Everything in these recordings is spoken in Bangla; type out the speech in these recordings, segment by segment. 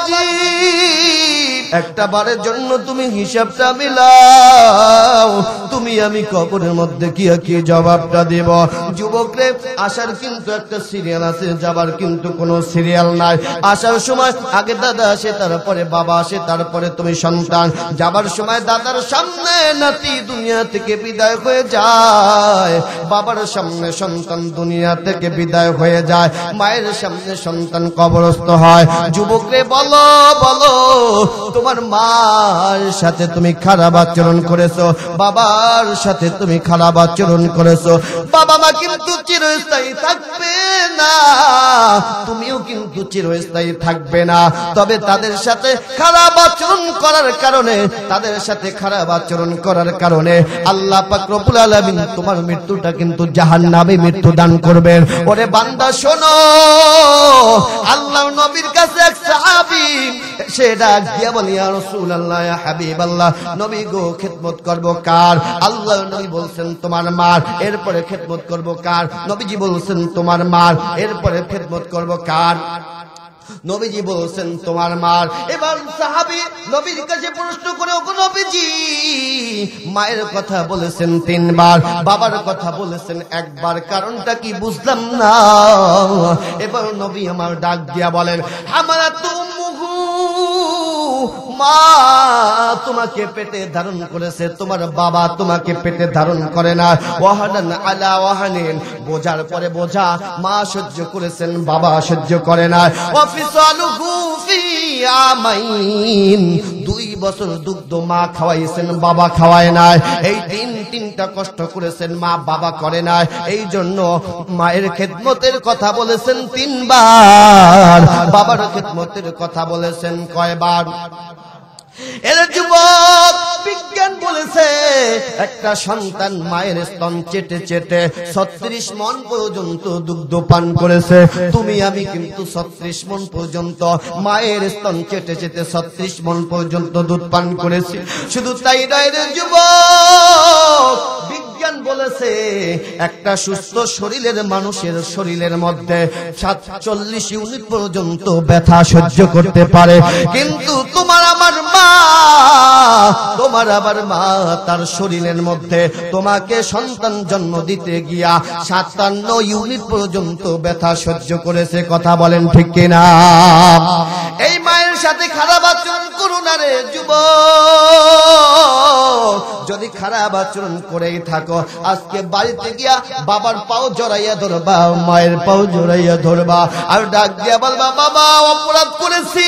বাবাজি একটা বারের জন্য তুমি হিসাবটা মিলাও, তুমি আমি কবরের মধ্যে কি জবাবটা দেব। যুবকরে আসার কিন্তু একটা সিরিয়াল আছে, যাবার কিন্তু কোনো সিরিয়াল নাই। আসার সময় আগে দাদা আসে, তারপরে বাবা আসে, তারপরে তুমি সন্তান। যাবার সময় দাদার সামনে নাতি দুনিয়া থেকে বিদায় হয়ে যায়, বাবার সামনে সন্তান দুনিয়া থেকে বিদায় হয়ে যায়, মায়ের সামনে সন্তান কবরস্থ হয়। যুবকরে বলো বলো, তোমার মার সাথে তুমি খারাপ আচরণ করেছো, বাবার সাথে তুমি খারাপ আচরণ করেছো। বাবা মা কিন্তু চিরস্থায়ী থাকবে না, তুমিও কিন্তু চিরস্থায়ী থাকবে না। তবে তাদের সাথে খারাপ আচরণ করার কারণে, তাদের সাথে খারাপ আচরণ করার কারণে আল্লাহ পাক রব্বুল আলামিন তোমার মৃত্যুটা কিন্তু জাহান্নামে মৃত্যু দান করবেন। ওরে বান্দা শোনো, আল্লাহর নবীর কাছে এক সাহাবী সে ডাক দিয়া বলে, ইয়া রাসূলুল্লাহ, ইয়া হাবিবাল্লাহ, নবী গো খিদমত করব কার? আল্লাহর নবী বলছেন তোমার মার। এরপরে খিদমত করব কার? নবীজি বলছেন তোমার মার। এরপরে খিদমত করব কার? নবীজি বলছেন তোমার মার। এবার সাহাবী নবীর কাছে প্রশ্ন করে, ওগো নবীজি, মায়ের কথা বলেছেন 3 বার, বাবার কথা বলেছেন 1 বার, কারণটা কি বুঝলাম না। এবার নবী আমার ডাক দিয়া বলেন, হামালাতু উম্মুহু, মা তোমাকে পেটে ধারণ করেছে, তোমার বাবা তোমাকে পেটে ধারণ করে না। ওয়াহানান আলা ওয়াহানিন, বোঝার পরে বোঝা মা সহ্য করেছেন, বাবা সহ্য করে না। ওয়াফিসালুহু ফি আমাইন, 2 বছর দুগ্ধ মা খাওয়াইছেন, বাবা খাওয়ায় না। এই তিনটা কষ্ট করেছেন, মা বাবা করে না। এই জন্য মায়ের খেদমতের কথা বলেছেন 3 বার, বাবার খেদমতের কথা বলেছেন কয়বার? এর যুবক, বিজ্ঞান বলেছে একটা সন্তান মায়ের স্তন চেটে চেটে 36 মণ পর্যন্ত দুগ্ধ পান করেছে। তুমি আমি কিন্তু 36 মণ পর্যন্ত মায়ের স্তন চেটে চেটে 36 মণ পর্যন্ত দুধ পান করেছি। শুধু তাই নয় রে যুবক, বিজ্ঞান বলেছে একটা সুস্থ শরীরের মানুষের শরীরের মধ্যে 47 ইউনিট পর্যন্ত ব্যথা সহ্য করতে পারে। কিন্তু তোমার আমার মা, তোমার আবার মা তার শরীরের মধ্যে তোমাকে সন্তান জন্ম দিতে গিয়া 57 ইউনিট পর্যন্ত ব্যথা সহ্য করেছে। কথা বলেন ঠিক কিনা? এই মায়ের সাথে খারাপ আচরণ করো না রে যুবক। যদি খারাপ আচরণ করেই থাকো, আজকে বাড়িতে গিয়া বাবার পাও জড়াইয়া ধরবা, মায়ের পাও জড়াইয়া ধরবা, আর ডাক দিয়া বলবা, বাবা অপরাধ করেছি,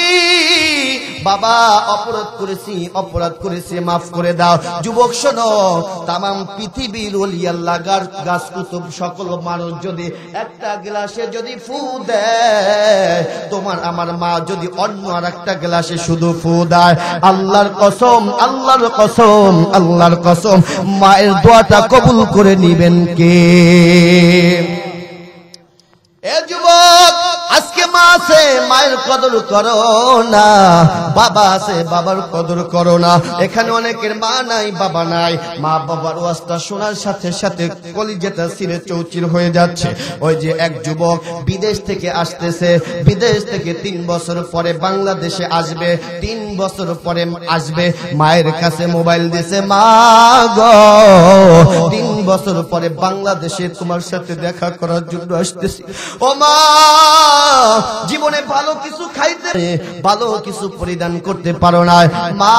বাবা অপরাধ করেছি, মাফ করে দাও। যুবক শোনো, তামাম পৃথিবীর ওলি আল্লাহ গাছ কুতুব সকল মানুষ যদি একটা গ্লাসে যদি ফু দেয়, তোমার আমার মা যদি অন্য আর একটা গ্লাসে শুধু ফু দেয়, আল্লাহর কসম, আল্লাহর কসম, আল্লাহর কসম, মায়ের দোয়াটা কবুল করে নিবেন কে? এ যুবক, আজকে মা আছে, মায়ের কদর করো না। বাবা আছে, বাবার কদর করো না। এখানে অনেকের মা নাই, বাবা নাই। মা বাবার ওয়াজটা শোনার সাথে সাথে কলিজাটা ছিঁড়ে চৌচির হয়ে যাচ্ছে। ওই যে এক যুবক বিদেশ থেকে আসতেছে, বিদেশ থেকে 3 বছর পরে বাংলাদেশে আসবে, 3 বছর পরে আসবে, মায়ের কাছে মোবাইল দিছে, মা গো 3 বছর পরে বাংলাদেশে তোমার সাথে দেখা করার জন্য আসতেছি। ও মা, জীবনে ভালো কিছু খাইতে, ভালো কিছু পরিধান করতে পারো না। মা,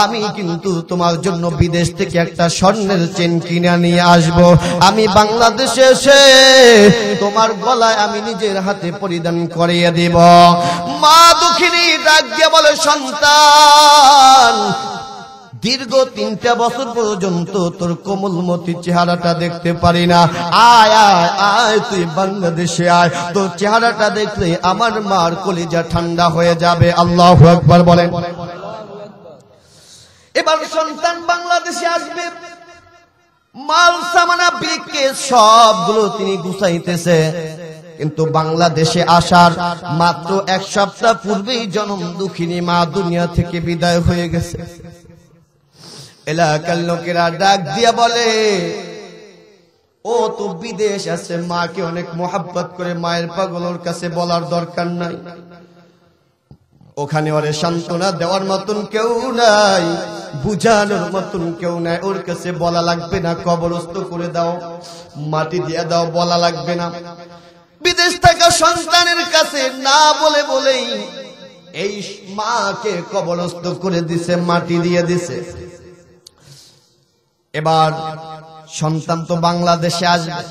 আমি কিন্তু তোমার জন্য বিদেশ থেকে একটা স্বর্ণের চেন কিনে নিয়ে আসবো। আমি বাংলাদেশে এসে তোমার গলায় আমি নিজের হাতে পরিধান করিয়ে দেব। মা দুঃখিনী ডাক দিয়ে বলে, সন্তান, দীর্ঘ 3টা বছর পর্যন্ত তোর কোমলমতি চেহারাটা দেখতে পারি না। আয় আয় আয়, তুই বাংলাদেশে আয়, তোর চেহারাটা দেখলে আমার মার কলিজা ঠান্ডা হয়ে যাবে। আল্লাহু আকবার বলেন। এবার সন্তান বাংলাদেশে আসবে, মাল সামানা ব্রিকে সবগুলো তিনি গুছাইতেছে। কিন্তু বাংলাদেশে আসার মাত্র 1 সপ্তাহ পূর্বেই জনম দুঃখিনী মা দুনিয়া থেকে বিদায় হয়ে গেছে। এলাকার লোকেরা ডাক দিয়া বলে, ও তো বিদেশ আছে, মাকে অনেক মোহাব্বত করে, মায়ের পাগলের কাছে বলার দরকার নাই। ওখানে ওরে সান্ত্বনা দেওয়ার মতন কেউ নাই, বুঝানোর মতন কেউ নাই। ওর কাছে বলা লাগবে না কবরস্থ করে দাও, মাটি দিয়ে দাও, বলা লাগবে না। বিদেশ থাকা সন্তানের কাছে না বলে বলেই এই মাকে কবরস্থ করে দিছে, মাটি দিয়ে দিছে। এবার সন্তান তো বাংলাদেশে আসবে,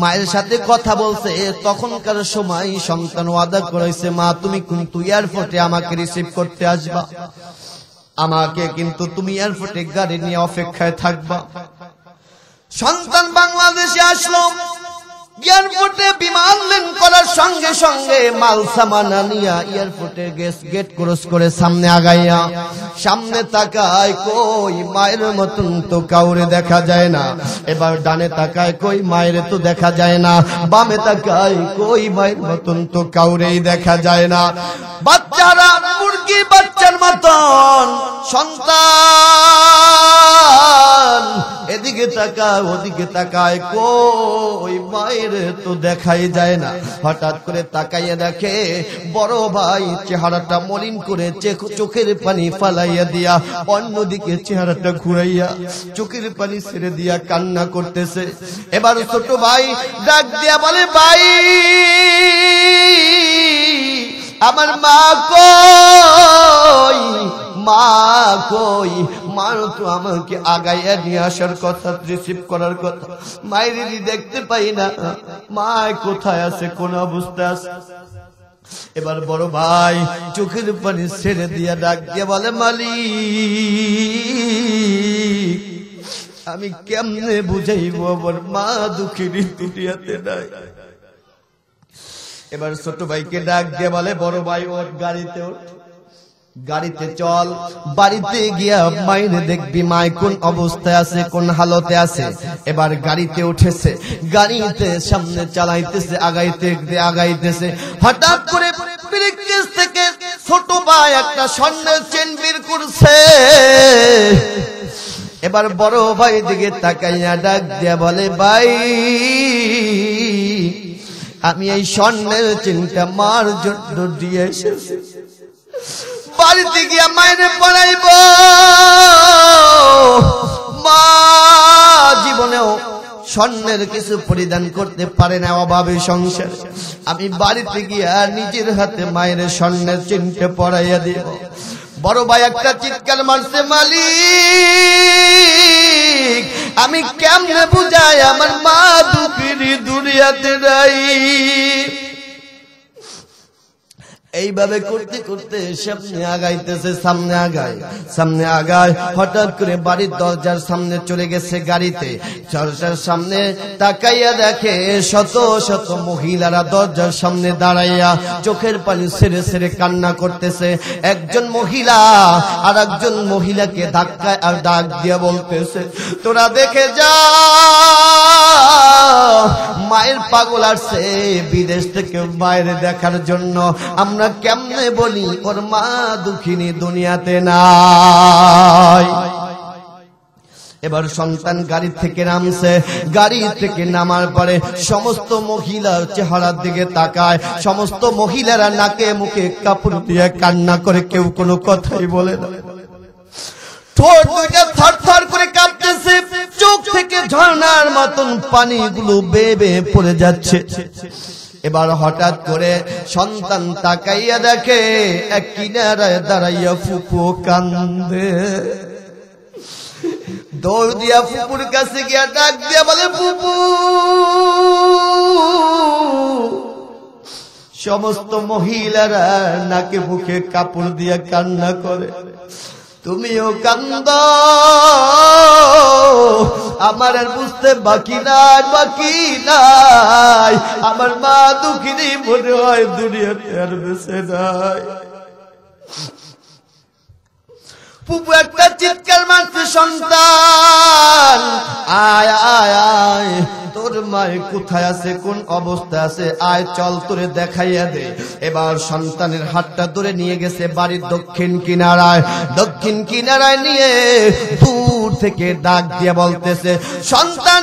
মায়ের সাথে কথা বলছে। তখনকার সময় সন্তান ওয়াদা করেছে, মা তুমি কিন্তু এয়ারপোর্টে আমাকে রিসিভ করতে আসবা, আমাকে কিন্তু তুমি এয়ারপোর্টে গাড়ি নিয়ে অপেক্ষায় থাকবা। সন্তান বাংলাদেশে আসলো, এয়ারপোর্টে বিমান ল্যান্ড করার সঙ্গে সঙ্গে মাল সামানা নিয়া এয়ারপোর্টে গেট ক্রস করে সামনে আগাইয়া সামনে তাকায়, কই মায়ের মতন তো কাউরে দেখা যায় না। এবার ডানে তাকায়, কই মায়ের তো দেখা যায় না। বামে তাকায়, কই মায়ের মতন তো কাউরেই দেখা যায় না। বাচ্চারা মুরগি বাচ্চার মতন সন্তান এদিকে তাকায় ওদিকে তাকায়, কই মায়ের তো দেখাই যায় না। হঠাৎ করে তাকাইয়া দেখে বড় ভাই চেহারাটা মলিন করে চোখের পানি ফালাইয়া দিয়া অন্যদিকে চেহারাটা ঘুরাইয়া চোখের পানি ছেড়ে দিয়া কান্না করতেছে। এবার ছোট ভাই ডাক দিয়া বলে, ভাই আমার মা কই, মা কই? মা তো আমাকে আগাইয়া নিয়ে আসার কথা, রিসিভ করার কথা, মায়ের দেখতে পাই না, মা কোথায় আছে, কোন অবস্থায় আছে? এবার বড় ভাই চোখের পানি ছেড়ে দিয়া ডাক দিয়া বলে, মালিক আমি কেমনে বুঝাইব আমার মা দুঃখিনী দুনিয়াতে নাই। এবার ছোট ভাইকে ডাক দিয়ে বলে, বড় ভাই ওর গাড়িতে ওঠ, গাড়িতে চল, বাড়িতে গিয়া মায়ের দেখবি মায় কোন অবস্থায় আছে, কোন হালতে আছে। এবার গাড়িতে উঠেছে, গাড়িতে সামনে চালাইতেছে, আগাইতেছে। হঠাৎ করে ব্রিফকেস থেকে ছোট ভাই একটা স্বর্ণের চেন বের করছে। এবার বড় ভাই দিকে তাকাইয়া ডাক দিয়া বলে, ভাই আমি এই স্বর্ণের চেনটা মার জন্য দিয়ে এসেছি, বাড়িতে গিয়া মায়ের পড়াইব। মা জীবনেও স্বর্ণের কিছু পরিধান করতে পারে না, অভাবে সংসার। আমি বাড়িতে গিয়া নিজের হাতে মায়ের স্বর্ণের চেনটা পড়াইয়া দিব। বড় ভাই একটা চিৎকার মারছে, মালিক আমি কেমনে বুঝাই আমার মা দুঃখিনী দুনিয়াতে নাই। এইভাবে করতে করতে সামনে আগাইতেছে, সামনে আগায়। হঠাৎ করে বাড়ির দরজার সামনে চলে গেছে গাড়িতে। দরজার সামনে তাকাইয়া দেখে শত শত মহিলারা দরজার সামনে দাঁড়াইয়া চোখের পানি ছেড়ে ছেড়ে কান্না করতেছে। একজন মহিলা আর একজন মহিলাকে ধাক্কায় আর ডাক দিয়ে বলতেছে, তোরা দেখে যা মায়ের পাগল আসছে বিদেশ থেকে মায়ের দেখার জন্য। আমরা কেমনে বলি ওর মা দুঃখিনী দুনিয়াতে নাই। এবার সন্তান গাড়ি থেকে নামছে, গাড়ি থেকে নামার পরে সমস্ত মহিলার চেহারার দিকে তাকায়। সমস্ত মহিলারা নাকে মুখে কাপড় দিয়ে কান্না করে, কেউ কোনো কথাই বলে না। ঠোঁট দুইটা থরথর করে কাঁপতেছে, চোখ থেকে ঝর্ণার মতন পানিগুলো বেয়ে বেয়ে পড়ে যাচ্ছে। এবার হঠাৎ করে সন্তান তাকাইয়া দেখে এক কিনারায় দাঁড়াইয়া ফুপু কান্দে। দৌড় দিয়া ফুপুর কাছে গিয়া ডাক দিয়া বলে, ফুপু। সমস্ত মহিলারা নাকে মুখে কাপড় দিয়া কান্না করে, তুমিও কান্দ। আমার আর বুঝতে বাকি নাই, আমার মা দুঃখিনী মনে হয় দুনিয়াতে আর বেঁচে নাই। ফুপু একটা চিৎকার মারছে, সন্তান আয় আয় আয়, তোর মায়ের কোথায় আছে, কোন অবস্থা আছে, আয় চল তোরে দেখাইয়া দে। এবার সন্তানের হাতটা ধরে নিয়ে গেছে বাড়ির দক্ষিণ কিনারায় নিয়ে দূর থেকে ডাক দিয়ে বলতেছে, সন্তান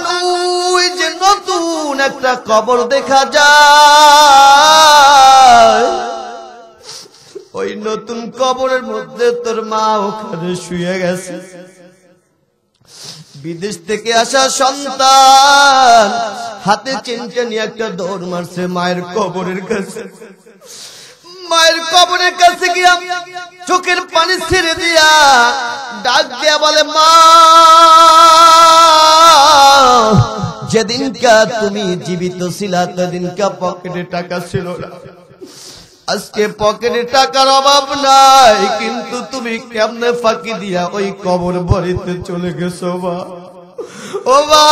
ওই যে নতুন একটা কবর দেখা যায়, ওই নতুন কবরের মধ্যে তোর মা ওখানে শুয়ে গেছে। বিদেশ থেকে আসা সন্তান হাতে চিনতে নিয়ে একটা দৌড় মারছে মায়ের কবরের কাছে। মায়ের কবরের কাছে গিয়া চোখের পানি ছেড়ে দিয়া ডাক দিয়া বলে, মা, যেদিনকা তুমি জীবিত ছিলা সেদিনকা পকেটে টাকা ছিল না, আজকে পকেটে টাকার অভাব নাই, কিন্তু তুমি কেমনে ফাঁকি দিয়া ওই কবর বাড়িতে চলে গেছো মা? ও মা,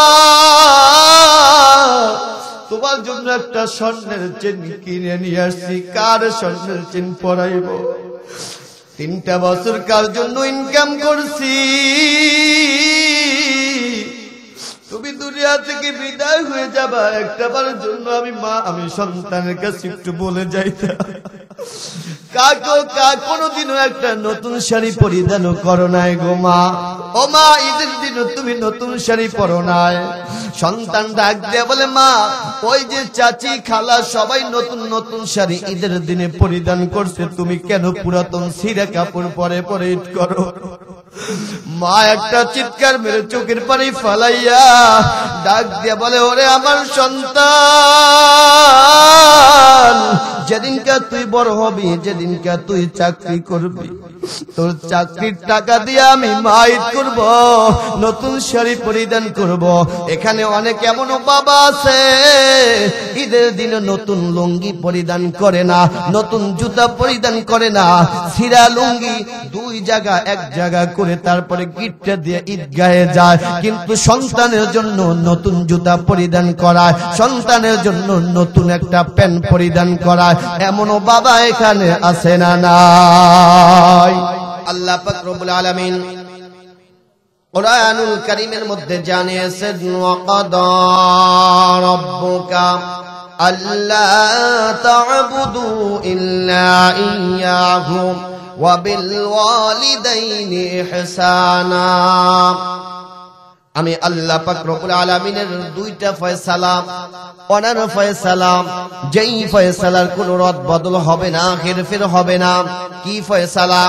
তোমার জন্য একটা স্বর্ণের চেন কিনে নিয়ে আসছি, কার স্বর্ণের চেন পরাইব? 3টা বছর কার জন্য ইনকাম করছি, তুমি দুনিয়া থেকে বিদায় হয়ে যাবা, একটাবারের জন্য আমি সন্তানের কাছে একটু বলে যাইতাম, কোনদিনও একটা নতুন শাড়ি পরিধান করো নাই গো মা। ও মা, ঈদের দিনও তুমি নতুন শাড়ি পরো নাই। সন্তান ডাক দিয়ে বলে, মা, ওই যে চাচি খালা সবাই নতুন নতুন শাড়ি ঈদের দিনে পরিধান করছে, তুমি কেন পুরাতন ছিঁড়া কাপড় পরে পরে ঈদ করো? মা একটা চিৎকার মেরে চোখের পানি ফালাইয়া ডাক দিয়ে বলে, ওরে আমার সন্তান, যেদিনকা তুই বড় হবি, যেদিনকা তুই চাকরি করবি, তোর চাকরির টাকা দিয়ে আমি মা ঈদ করব, নতুন শাড়ি পরিধান করব। এখানে অনেক এমন বাবা আছে ঈদের দিনে নতুন লুঙ্গি পরিধান করে না, নতুন জুতা পরিধান করে না, ছিঁড়া লুঙ্গি 2 জায়গা 1 জায়গা করে তারপরে গিটটা দিয়ে ঈদগাহে যায়, কিন্তু সন্তানের জন্য নতুন জুতা পরিধান করায়, সন্তানের জন্য নতুন একটা প্যান্ট পরিধান করায়, এমনও বাবা এখানে আছে না নাই? আল্লাহ পাক রব্বুল আলামিন কুরআনুল কারীমের মধ্যে জানিয়েছেন, ওয়াকাদা রাব্বুকা আল্লা তা'বুদু ইল্লা ইয়্যাহু ওয়া বিল ওয়ালিদাইনি ইহসানা। আমি আল্লাহ পাক রব্বুল আলামিনের 2টা ফয়সালা, ওনার ফয়সালা, যেই ফয়সালার কোনো রদ বদল হবে না, হেরফের হবে না। কি ফয়সালা?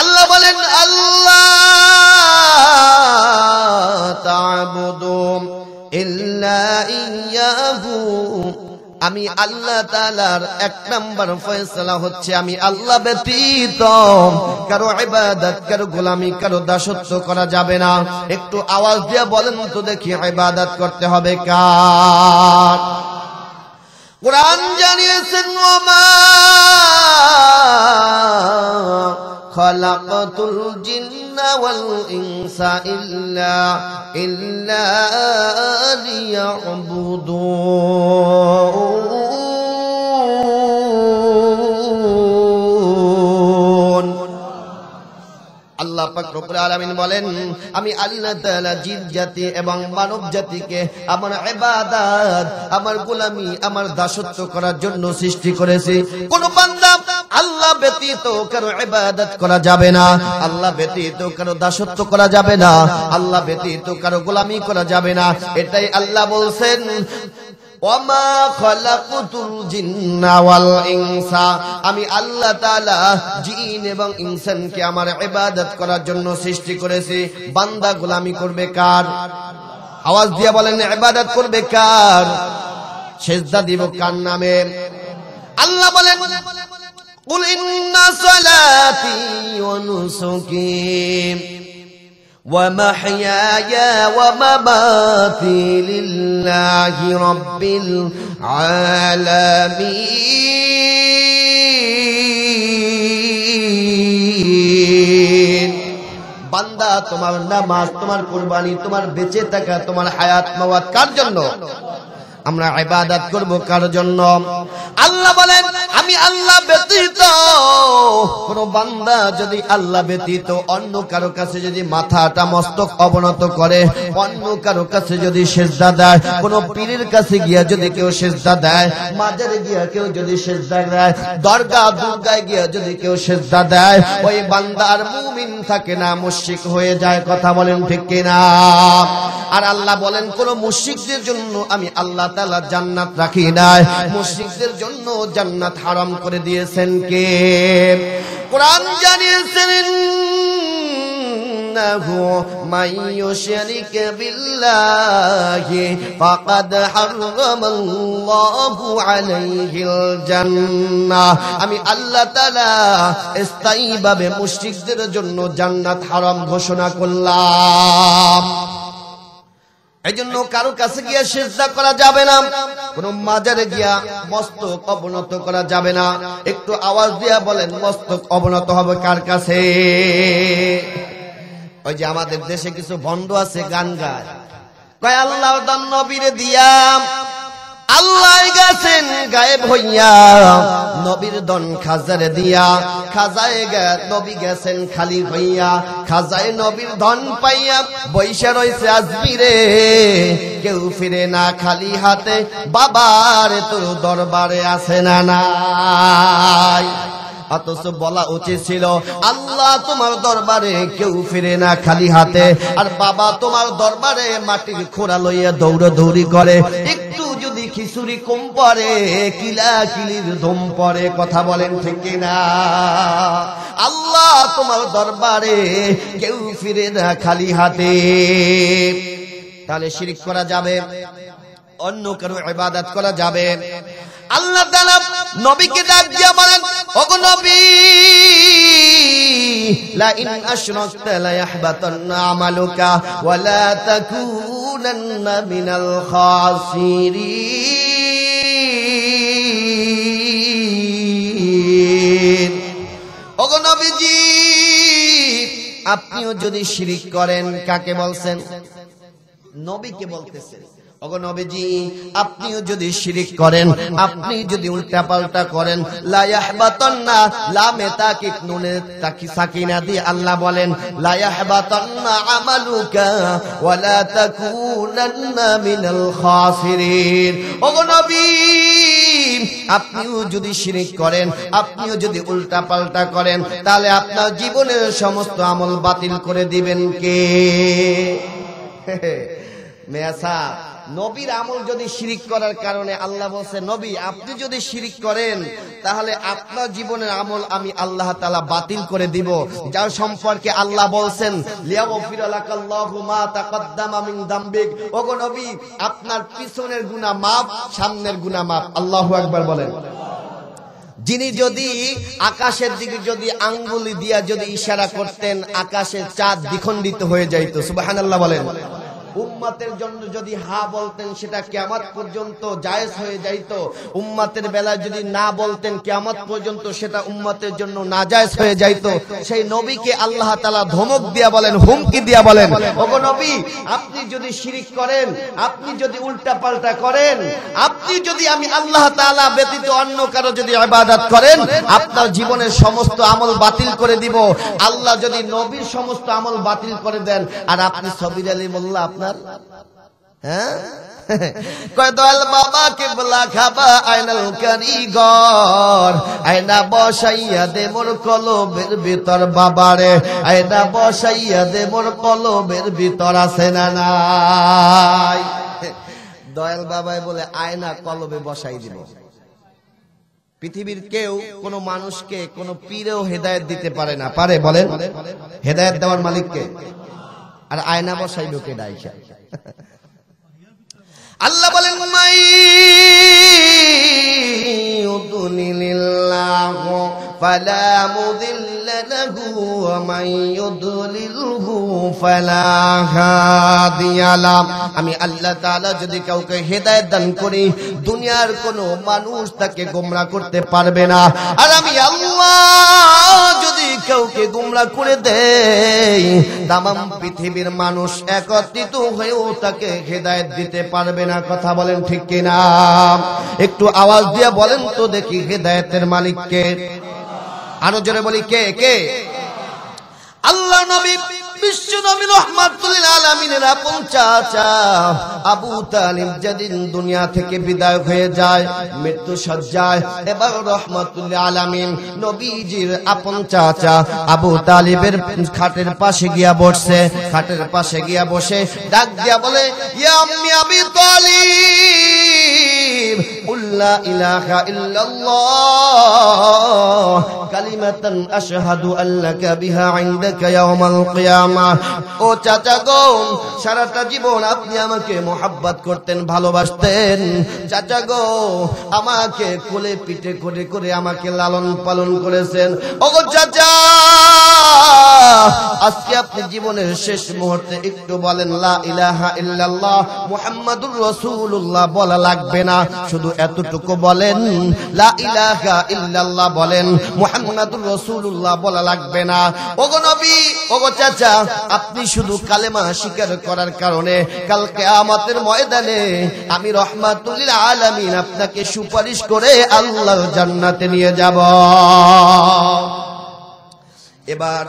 আল্লাহ বলেন, আল্লাহ তা'বুদু ইল্লা ইয়্যাহু, আমি আল্লাহ তাআলার 1 নাম্বার ফয়সালা হচ্ছে, আমি আল্লাহ ব্যতীত কারো ইবাদত, কারো গোলামি, কারো দাসত্ব করা যাবে না। একটু আওয়াজ দিয়ে বলেন তো দেখি, ইবাদত করতে হবে কার? কুরআন জানিয়েছেন, ওমা খালাকাতুল জিন্না ওয়াল ইনসা ইল্লা লিয়াবুদুন। আল্লাহ পাক রব্বুল আলামিন বলেন, আমি আল্লাহ তাআলা জিন জাতি এবং মানব জাতিকে আমার ইবাদত, আমার গোলামি, আমার দাসত্ব করার জন্য সৃষ্টি করেছি। কোন বান্দা আল্লাহ ব্যতীত কারো ইবাদত করা যাবে না, আল্লাহ ব্যতীত কারো দাসত্ব করা যাবে না, আল্লাহ ব্যতীত কারো গোলামি করা যাবে না। এটাই আল্লাহ বলছেন, ওয়ামা খালাকুতুল জিন্না ওয়াল ইনসা, আমি আল্লাহ তাআলা জিন এবং ইনসানকে আমার ইবাদত করার জন্য সৃষ্টি করেছি। বান্দা গোলামি করবে কার? আওয়াজ দিয়ে বলেন, ইবাদত করবে কার? সিজদা দিব কার নামে? আল্লাহ বলেন, কুল ইন্না সালাতি ওয়া নুসুকি ومحياي ومماتي لله رب العالمين। বান্দা, তোমার নামাজ, তোমার কুরবানি, তোমার বেঁচে থাকা, তোমার হায়াত মাওয়াত কার জন্য? আমরা ইবাদত করব কার জন্য? আল্লাহ বলেন, আমি আল্লাহ ব্যতীত কোন বান্দা যদি আল্লাহ ব্যতীত অন্য কারো কাছে যদি মাথাটা মস্তক অবনত করে, অন্য কারো কাছে যদি সিজদা দেয়, কোন পীরের কাছে গিয়া যদি কেউ সিজদা দেয়, মাজারে গিয়া কেউ যদি সিজদা দেয়, দরগা দুর্গায় গিয়া যদি কেউ সিজদা দেয়, ওই বান্দা আর মুমিন থাকে না, মুশরিক হয়ে যায়। কথা বলেন ঠিক কিনা? আর আল্লাহ বলেন, কোন মুশরিকদের জন্য আমি আল্লাহ তাআলা জান্নাত রাখি নাই, মুশরিকদের জন্য জান্নাত হারাম করে দিয়েছেন কে? কোরআন জানিয়েছেন من يشرك بالله فقد حرم الله عليه الجنة আমি আল্লাহ তাআলা স্থায়ীভাবে মুশরিকদের জন্য জান্নাত হারাম ঘোষণা করলাম। এইজন্য কারো কাছে গিয়ে সিজদা করা যাবে না, কোন মাজারে গিয়া মস্তক অবনত করা যাবে না। একটু আওয়াজ দিয়া বলেন মস্তক অবনত হবে কার কাছে? ওই যে আমাদের দেশে কিছু ভণ্ড আছে গান গায়, কয় আল্লাহর দান নবীরে দিয়া, আল্লাহ গেছেন গায়েব হইয়া, নবীর দন খাজারে দিয়া, খাজায় নবী গেছেন খালি হইয়া, খাজায় নবীর ধন পাইয়া বৈশা রয়েছে আজমিরে, কেউ ফিরে না খালি হাতে, বাবার তোর দরবারে আছে না নাই? অথচ বলা উচিত ছিল আল্লাহ তোমার দরবারে কেউ ফিরে না খালি হাতে, আর বাবা তোমার দরবারে মাটির খোঁড়া লইয়া দৌড়াদৌড়ি করে, একটু যদি খিচুড়ি কম পড়ে কিলা কিলির ধুম পড়ে। কথা বলেন ঠিক কিনা? আল্লাহ তোমার দরবারে কেউ ফিরে না খালি হাতে। তাহলে শিরক করা যাবে, অন্য কারো ইবাদত করা যাবে। আল্লাহ তাআলা নবীকে ডাক দিয়া বলেন, ওগো নবী, লা ইন আশরাকতা লা ইয়াহবাতান্না আমালুকা ওয়া লা তাকুনান্না মিনাল খাসিরিন। ওগো নবীজি, আপনিও যদি শিরক করেন, কাকে বলছেন? নবীকে বলতেছেন। ওগো নবীজি, আপনিও যদি শিরক করেন, আপনি যদি উল্টা পাল্টা করেন, লা ইয়াহবাতান্না, লামে তাকিদ নুনে তাকি সাকিনা দিয়ে আল্লাহ বলেন, লা ইয়াহবাতান্না আমালুকা ওয়া লা তাকুনান্না মিনাল খাসিরিন। ওগো নবী, আপনিও যদি শিরক করেন, আপনিও যদি উল্টা পাল্টা করেন, তাহলে আপনার জীবনের সমস্ত আমল বাতিল করে দিবেন কে? মেয়াসা, নবীর আমল যদি শিরিক করার কারণে আল্লাহ বলছে, নবী আপনি যদি শিরিক করেন তাহলে আপনার জীবনের আমল আমি আল্লাহ তাআলা বাতিল করে দিব, যার সম্পর্কে আল্লাহ বলছেন লিয়াগফির লাকাল্লাহু মা তাকদ্দামা মিন যামবিক। ওগো নবী, আপনার পিছনের গুনাহ মাফ, সামনের গুনাহ মাফ। আল্লাহু আকবার বলেন। যিনি যদি আকাশের দিকে যদি আঙ্গুলি দিয়া যদি ইশারা করতেন, আকাশের চাঁদ দ্বিখণ্ডিত হয়ে যাইত। সুবহানাল্লাহ বলেন। উম্মতের জন্য যদি হা বলতেন, সেটা কিয়ামত পর্যন্ত জায়েজ হয়ে যাইত। উম্মতের বেলায় যদি না বলতেন, কিয়ামত পর্যন্ত সেটা উম্মতের জন্য নাজায়েজ হয়ে যাইত। সেই নবীকে আল্লাহ তাআলা ধমক দিয়া বলেন, হুমকি দিয়া বলেন, ওগো নবী, আপনি যদি শিরিক করেন, আপনি যদি উল্টা পাল্টা করেন, আপনি যদি আমি আল্লাহ তাআলা ব্যতীত অন্য কারো যদি ইবাদত করেন, আপনার জীবনের সমস্ত আমল বাতিল করে দিব। আল্লাহ যদি নবীর সমস্ত আমল বাতিল করে দেন, আর আপনি সবির আলী মোল্লা আপনার, হ্যাঁ, কয় দয়াল বাবা কিবলা খাবা আইনাল কারিগর, আয়না বসাইয়া দে মোর কলবের ভিতর, বাবারে আয়না বসাইয়া দে মোর কলবের ভিতর, আছে না নাই? দয়াল বাবাই বলে আয়না কলবে বসাই দিব। পৃথিবীর কেউ কোন মানুষকে কোন পীরেও হেদায়েত দিতে পারে না, পারে? বলেন, হেদায়েত দেওয়ার মালিককে। আর আয়না বসাইল কে? ডাইশা। আল্লাহ বলেন, মাইয়ুদলিলিল্লাহু ফালা মুদিল্লা লাহু ওয়া মাইয়ুদলিলহু ফালা হাদিয়া লাহু। আমি আল্লাহ তাআলা যদি কাউকে হেদায়েত দান করি, দুনিয়ার কোনো মানুষ তাকে গোমরাহ করতে পারবে না। আর আমি আল্লাহ যদি কাউকে গোমরাহ করে দেই, তামাম পৃথিবীর মানুষ একত্রিত হয়েও তাকে হেদায়েত দিতে পারবে না। কথা বলেন ঠিক কিনা? একটু আওয়াজ দিয়ে বলেন তো দেখি, হেদায়েতের মালিক কে? আরো জোরে বলি, কে? কে? আল্লাহ নবী, বিশ্ব নবী রাহমাতুল লিল আলামিনের আপন চাচা আবু তালিব যেদিন দুনিয়া থেকে বিদায় হয়ে যায়, মৃত্যু সজ্জায়, এবার রাহমাতুল লিল আলামিন নবীজির আপন চাচা আবু তালিবের খাটের পাশে গিয়া বসে, খাটের পাশে গিয়া বসে ডাক দিয়া বলে, ইয়া আম্মি আবি তালিব, কুল লা ইলাহা ইল্লাল্লাহ কালিমাতান আশহাদু আল্লাকা বিহা ইনদাকা ইয়াওমাল কিয়ামাহ। ও চাচা গো, সারাটা জীবন আপনি আমাকে মোহাব্বত করতেন, ভালোবাসতেন। চাচা গো, আমাকে কোলে পিঠে করে করে আমাকে লালন পালন করেছেন। ওগো চাচা, আজকে আপনি জীবনের শেষ মুহূর্তে একটু বলেন লা ইলাহা ইল্লাল্লাহ মুহাম্মাদুর রাসূলুল্লাহ। বলা লাগবে না, শুধু এতটুকু বলেন লা ইলাহা ইল্লাল্লাহ, বলেন মুহাম্মাদুর রাসূলুল্লাহ, বলা লাগবে না। ওগো নবী, ওগো চাচা, আপনি শুধু কালেমা স্বীকার করার কারণে কাল কিয়ামতের ময়দানে আমি রাহমাতুল লিল আলামিন আপনাকে সুপারিশ করে আল্লাহর জান্নাতে নিয়ে যাব। এবার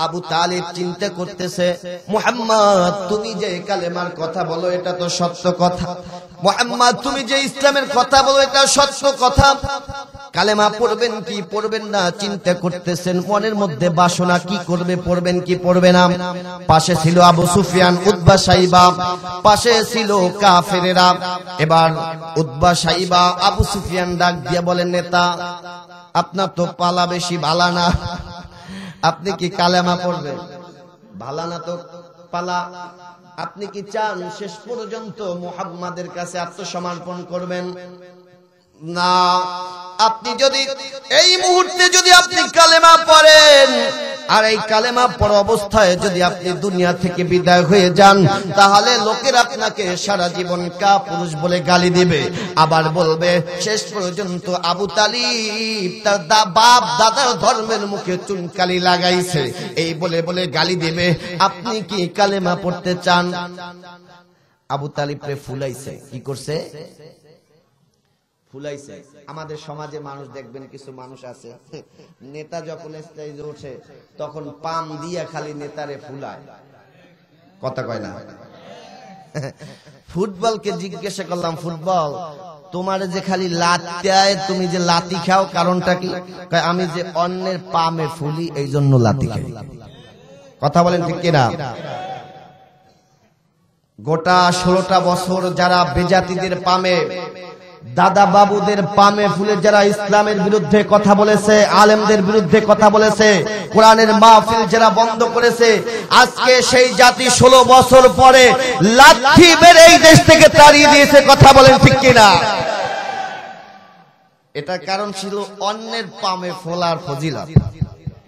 আবু তালিব চিন্তা করতেছে, মুহাম্মদ তুমি যে কালেমার কথা বলো এটা তো সত্য কথা, মুহাম্মদ তুমি যে ইসলামের কথা বলো এটা সত্য কথা, কালেমা পড়বেন কি পড়বেন না চিন্তা করতেছেন। মনের মধ্যে বাসনা, কি করবে, পড়বেন কি পড়বে না। পাশে ছিল আবু সুফিয়ান, উতবা, সাইবা, পাশে ছিল কাফেরেরা। এবার উতবা, সাইবা, আবু সুফিয়ান ডাক দিয়ে বলেন, নেতা আপনার তো পালা বেশি ভালা না, আপনি কি কালেমা পড়বেন? ভালা না তো পালা, আপনি কি চান শেষ পর্যন্ত মুহাম্মাদের কাছে আত্মসমর্পণ করবেন? না, আপনি যদি এই মুহূর্তে যদি আপনি কালেমা পড়েন আর এই কালেমা পড়া অবস্থায় যদি আপনি দুনিয়া থেকে বিদায় হয়ে যান, তাহলে লোকের আপনাকে সারা জীবন কাপুরুষ বলে গালি দিবে, আবার বলবে শেষ পর্যন্ত আবু তালিব তার বাপ দাদার ধর্মের মুখে চুনকালি লাগাইছে, এই বলে বলে গালি দিবে। আপনি কি কালেমা পড়তে চান? আবু তালিবকে ফুলাইছে। কি করছে? ফুলাইছে। আমাদের সমাজে মানুষ দেখবেন, কিছু মানুষ আছে নেতা যখন স্টেজে ওঠে তখন পাম দিয়া খালি নেতারে ফুলায়, কথা কয় না। ফুটবলকে জিজ্ঞাসা করলাম, ফুটবল তোমার যে খালি লাত্যায়, তুমি যে লাতি খাও কারণটা কি? আমি যে অন্যের পামে ফুলি এই জন্য লাতি খাই। কথা বলেন ঠিক কিনা? গোটা 16টা বছর যারা বেজাতিদের পামে, দাদা বাবুদের পামে ফুলে যারা ইসলামের বিরুদ্ধে কথা বলেছে, আলেমদের বিরুদ্ধে কথা বলেছে, কোরআনের মাহফিল যারা বন্ধ করেছে, আজকে সেই জাতি 16 বছর পরে লাঠি মেরে এই দেশ থেকে তাড়িয়ে দিয়েছে। কথা বলেন ঠিক কিনা? এটা কারণ ছিল অন্যের পামে ফোলার ফজিলত।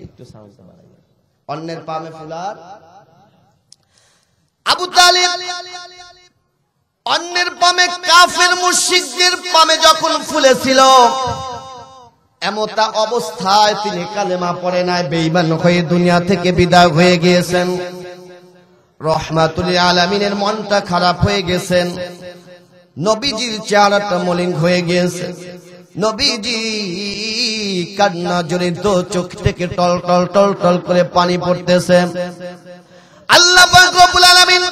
একটু সাউন্ড বাড়াই, অন্যের পামে ফোলার। আবু তালিব অন্যের পামে, কাফের মুশরিকদের পামে যখন ফুলেছিল, এমতা অবস্থায় তিনি কালেমা পড়ে নাই, বেঈমান হয়ে দুনিয়া থেকে বিদায় হয়ে গিয়েছেন। রাহমাতুল লিল আলামিনের মনটা খারাপ হয়ে গেছেন, নবীজির চেহারাটা মলিন হয়ে গিয়েছে, নবীজি কান্না জড়িত চোখ থেকে টল টল টল টল করে পানি পড়তেছে। আল্লাহ পাক রব্বুল আলামিন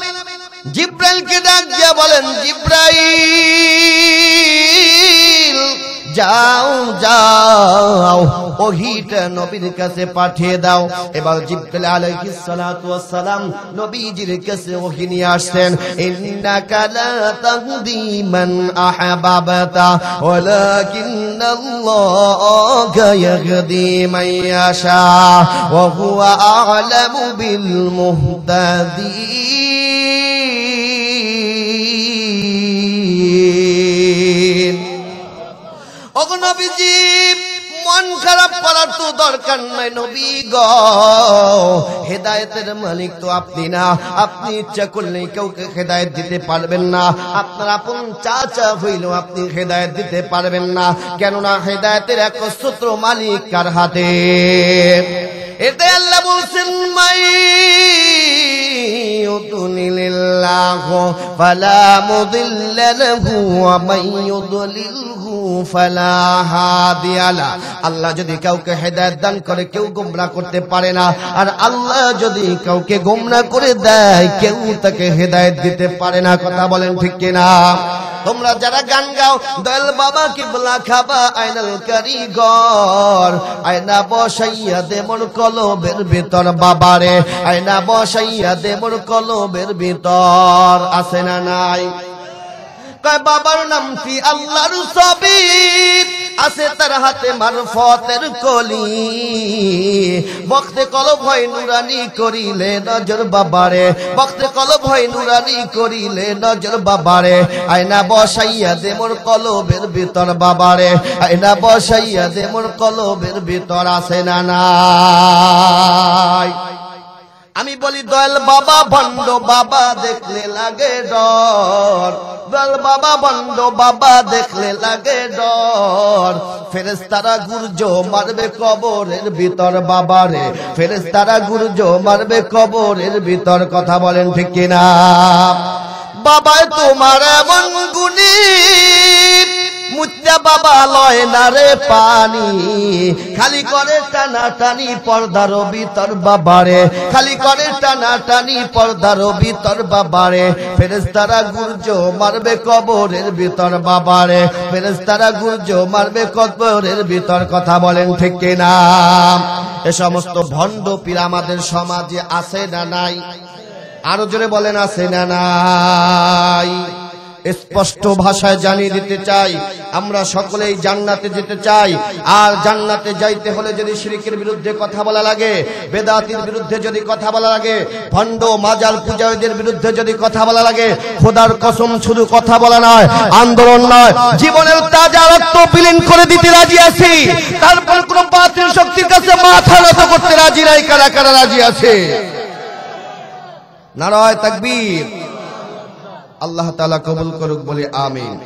জিব্রাইলকে ডাক দিয়ে বলেন, জিব্রাইল যাও যাও ওহীটা নবীর কাছে পাঠিয়ে দাও। এবার জিব্রাইল আলাইহিস সালাতু ওয়াস সালাম নবীজির কাছে ওহী নিয়ে আসেন। ইন্নাকা লা তাহদি মান আহবাবতা ওয়ালাকিন্নাল্লাহা ইয়াহদি মান ইয়াশা ওয়া হুয়া আ'লামু বিল মুহতাদিন। ওগো নবীজি, মন খারাপ করার তো দরকার নাই নবী গো, হেদায়েতের মালিক তো আপনি না, আপনি ইচ্ছা করলে কাউকে হেদায়েত দিতে পারবেন না, আপনার আপন চাচা হইলেও আপনি হেদায়েত দিতে পারবেন না, কেননা হেদায়েতের একচ্ছত্র মালিক কার হাতে? এতে আল্লাহ বলছেন, মাই ইউদলিলিল্লাহু ফালা মুদিল্লা লাহু ওয়া মান ইউদলিলহু ফালা হাদিয়া লা। আল্লাহ যদি কাউকে হেদায়েত দান করে কেউ গোমরাহ করতে পারে না, আর আল্লাহ যদি কাউকে গোমরাহ করে দেয় কেউ তাকে হেদায়েত দিতে পারে না। কথা বলেন ঠিক কিনা? তোমরা যারা গান গাও, দয়াল বাবা কিবলা খাবা আইনাল কারিগর, আয়না বসাইয়া দে মোর কলবের ভিতর, বাবারে আয়না বসাইয়া দে মোর কলবের ভিতর, আছে না নাই? কয় বাবার নাম কি আল্লাহর ছবি আছে তার হাতে মারফতের কলি বক্তে কলব হয় নুরানি করিলে নজর বাবারে বক্তে কলব হয় নুরানি করিলে নজর বাবারে আয়না বসাইয়া দে মোর কলবের ভিতর বাবারে আয়না বসাইয়া দে মোর কলবের ভিতর আছে না নাই আমি বলি দয়াল বাবা ভণ্ড বাবা দেখলে লাগে ডর দয়াল বাবা ভণ্ড বাবা দেখলে লাগে ডর ফেরেশতারা গুরজ মারবে কবরের ভিতর বাবারে ফেরেশতারা গুরজ মারবে কবরের ভিতর কথা বলেন ঠিক কিনা বাবা তোমার এমন গুণী মুত্তা বাবা লয় না রে পানি খালি করে টানা টানি পর্দার ভিতর বাবারে খালি করে টানা টানি পর্দার ভিতর বাবারে ফেরেশতারা গুরজ মারবে কবরের ভিতর বাবারে ফেরেশতারা গুরজ মারবে কবরের ভিতর কথা বলেন ঠিক কিনা এ সমস্ত ভণ্ড পীর আমাদের সমাজে আছে না নাই আরো জোরে বলেন আছে না নাই স্পষ্ট ভাষায় জানিয়ে দিতে চাই আমরা সকলেই জান্নাতে যেতে চাই আর জান্নাতে যাইতে হলে যদি শিরকের বিরুদ্ধে কথা বলা লাগে বেদাতির বিরুদ্ধে যদি কথা বলা লাগে ভণ্ড মাজার পূজারীদের বিরুদ্ধে যদি কথা বলা লাগে খোদার কসম শুধু কথা বলা নয় আন্দোলন নয় জীবনের তাজা রক্ত বিলীন করে দিতে রাজি আছি তারপর কোন বাতিল শক্তির কাছে মাথা নত করতে রাজি নাই কারা কারা রাজি আছে নারায়ে তাকবীর আল্লাহ তাআলা কবুল করুক বলে আমিন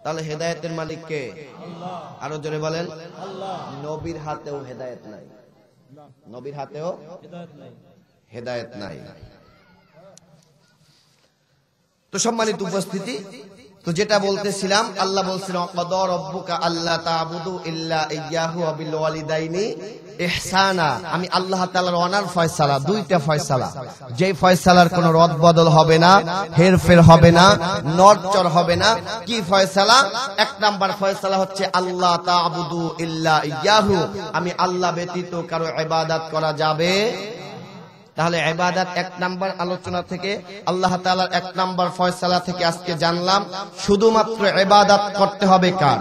তাহলে হেদায়েতের মালিক কে আল্লাহ আরো জোরে বলেন আল্লাহ নবীর হাতেও হেদায়েত নাই নবীর হাতেও হেদায়েত নাই তো সম্মানিত উপস্থিতি তো যেটা বলতেছিলাম আল্লাহ বলছেন ওয়াকাদা রাব্বুকা আল্লা তা'বুদু ইল্লা ইয়্যাহু ওয়া বিল ওয়ালিদাইনি ইহসানা আমি আল্লাহ তাআলার অনার ফয়সালা দুইটা ফয়সালা যেই ফয়সালার কোনো রদ বদল হবে না হেরফের হবে না নড়চড় হবে না কি ফয়সালা এক নাম্বার ফয়সালা হচ্ছে আল্লাহ তা'বুদু ইল্লা ইয়্যাহু আমি আল্লাহ ব্যতীত কারো ইবাদত করা যাবে তাহলে ইবাদত এক নাম্বার আলোচনা থেকে আল্লাহ তাআলার এক নাম্বার ফয়সালা থেকে আজকে জানলাম শুধুমাত্র ইবাদত করতে হবে কার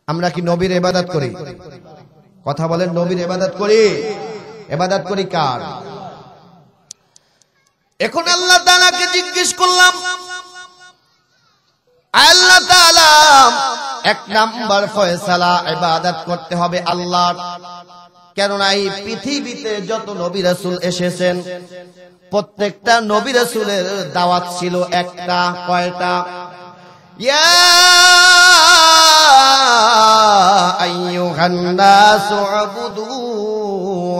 আমরা কি নবীর ইবাদত করি কথা বলেন নবীর ইবাদত করি কার এখন আল্লাহ তাআলাকে জিজ্ঞেস করলাম আল্লাহ তাআলা এক নাম্বার ফয়সালা ইবাদত করতে হবে আল্লাহর কেননা এই পৃথিবীতে যত নবী রাসূল এসেছেন প্রত্যেকটা নবী রাসূলের দাওয়াত ছিল একটা কয়টা ইয়া আইয়ুহান নাসু উবুদু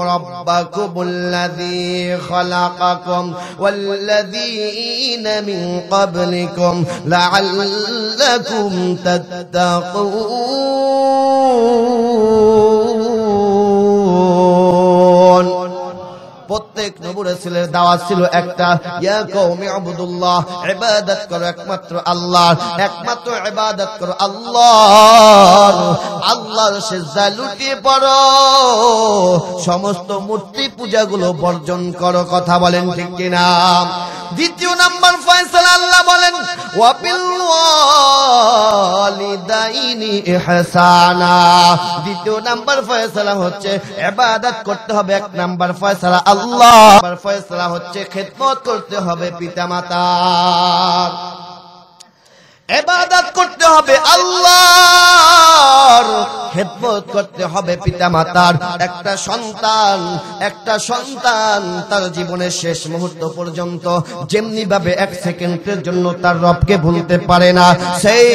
রাব্বাকুমুল্লাযী খালাকাকুম ওয়াল্লাযীনা মিন ক্বাবলিকুম লাআল্লাকুম তাত্তাকুন প্রত্যেক নবী রাসূলের দাওয়াত ছিল একটা ইয়া কওমি ইবুদুল্লাহ ইবাদত করো একমাত্র আল্লাহর একমাত্র ইবাদত করো আল্লাহর আল্লাহর সিজদা লুটিয়ে পড়ো সমস্ত মূর্তি পূজাগুলো বর্জন করো কথা বলেন ঠিক কিনা দ্বিতীয় নাম্বার ফয়সালা আল্লাহ বলেন ওয়া বিল ওয়ালিদাইনি ইহসানা দ্বিতীয় নাম্বার ফয়সালা হচ্ছে ইবাদত করতে হবে এক নাম্বার ফয়সালা আল্লাহ ফয়সালা হচ্ছে খিদমত করতে হবে পিতামাতার ইবাদত করতে হবে আল্লাহর খিদমত করতে হবে পিতামাতার একটা সন্তান তার জীবনের শেষ মুহূর্ত পর্যন্ত যেমনি ভাবে এক সেকেন্ডের জন্য তার রবকে ভুলতে পারে না সেই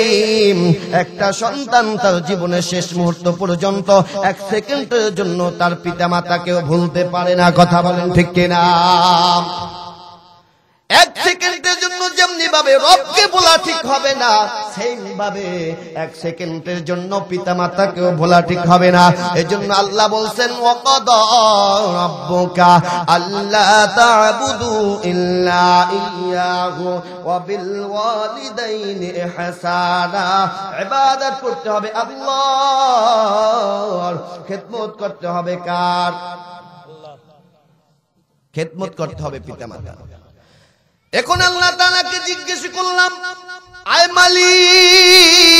একটা সন্তান তার জীবনের শেষ মুহূর্ত পর্যন্ত এক সেকেন্ডের জন্য তার পিতামাতাকেও ভুলতে পারে না কথা বলেন ঠিক কিনা এক সেকেন্ডের জন্য যেমনি ভাবে রবকে ভোলা ঠিক হবে না সেইভাবে ভাবে এক সেকেন্ডের জন্য পিতামাতাকেও ভোলা ঠিক হবে না এজন্য আল্লাহ বলছেন ওয়াকাদা রাব্বুকা আল্লা তা'বুদু ইল্লা ইয়্যাহু ওয়া বিল ওয়ালিদাইনি ইহসানা ইবাদত করতে হবে আল্লাহর খিদমত করতে হবে কার আল্লাহ খিদমত করতে হবে পিতামাতার এখন আল্লাহ তাআলাকে জিজ্ঞেস করলাম, আয় মালিক,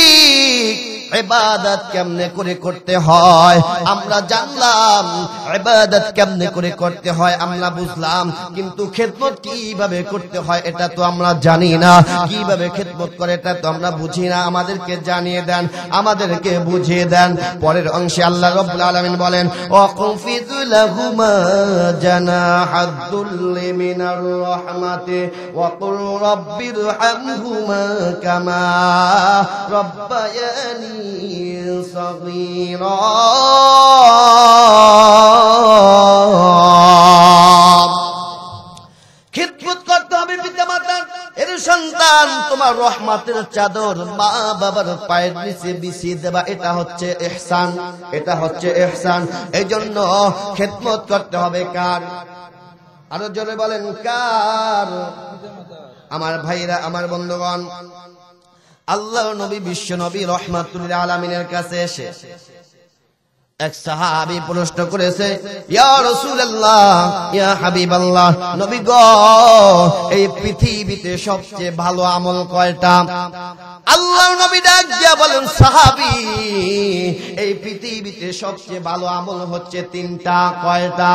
ইবাদত কেমনে করে করতে হয় আমরা জানলাম, ইবাদত কেমনে করে করতে হয় আমরা বুঝলাম, কিন্তু খেদমত কিভাবে করতে হয় এটা তো আমরা জানি না। কিভাবে খেদমত করে এটা তো আমরা বুঝি না। আমাদেরকে জানিয়ে দেন, আমাদেরকে বুঝিয়ে দেন। পরের অংশে আল্লাহ রাব্বুল আলামিন বলেন, ওয়াকফিদ লাহুমা জানাহাদ-দুল্লি মিনার রাহমাতি ওয়া কুল রাব্বিরহামহুমা কামা রাব্বায়ানি صغيرا। খিদমত করতে হবে পিতামাতার। এর সন্তান, তোমার রহমতের চাদর মা বাবার পায়ের নিচে বিছিয়ে দেবা, এটা হচ্ছে ইহসান, এটা হচ্ছে ইহসান। এই জন্য খিদমত করতে হবে কার? আরো জোরে বলেন কার? আমার ভাইরা, আমার বন্ধুগণ, আল্লাহর নবী বিশ্ব নবী রাহমাতুল আলামিনের কাছে এসে এক সাহাবী প্রশ্ন করেছে, ইয়া রাসূলুল্লাহ, ইয়া হাবিবাল্লাহ, নবী গো, এই পৃথিবীতে সবচেয়ে ভালো আমল কয়টা? আল্লাহর নবী ডাক দিয়া বলেন, সাহাবী, এই পৃথিবীতে সবচেয়ে ভালো আমল হচ্ছে তিনটা। কয়টা?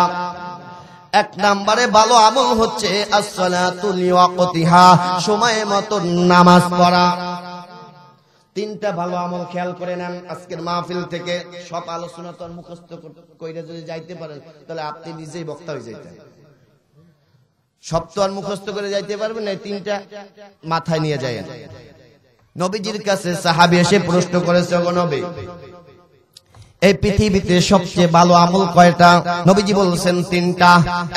এক নম্বরে ভালো আমল হচ্ছে as-salatu liwaqtiha, সময় মতো নামাজ পড়া। তিনটা ভালো আমল খেয়াল করে নেন। আজকের মাহফিল থেকে সব আলোচনা তো মুখস্থ কইরা যদি যাইতে পারেন তাহলে আপনি নিজেই বক্তা হয়ে যাইতেন। সব তো আর মুখস্থ করে যাইতে পারবেন না, তিনটা মাথায় নিয়ে যায়। নবীজির কাছে সাহাবী এসে প্রশ্ন করেছে, ওগো নবী, এই পৃথিবীতে সবচেয়ে ভালো আমল কয়টা? নবীজি বলছেন তিনটা।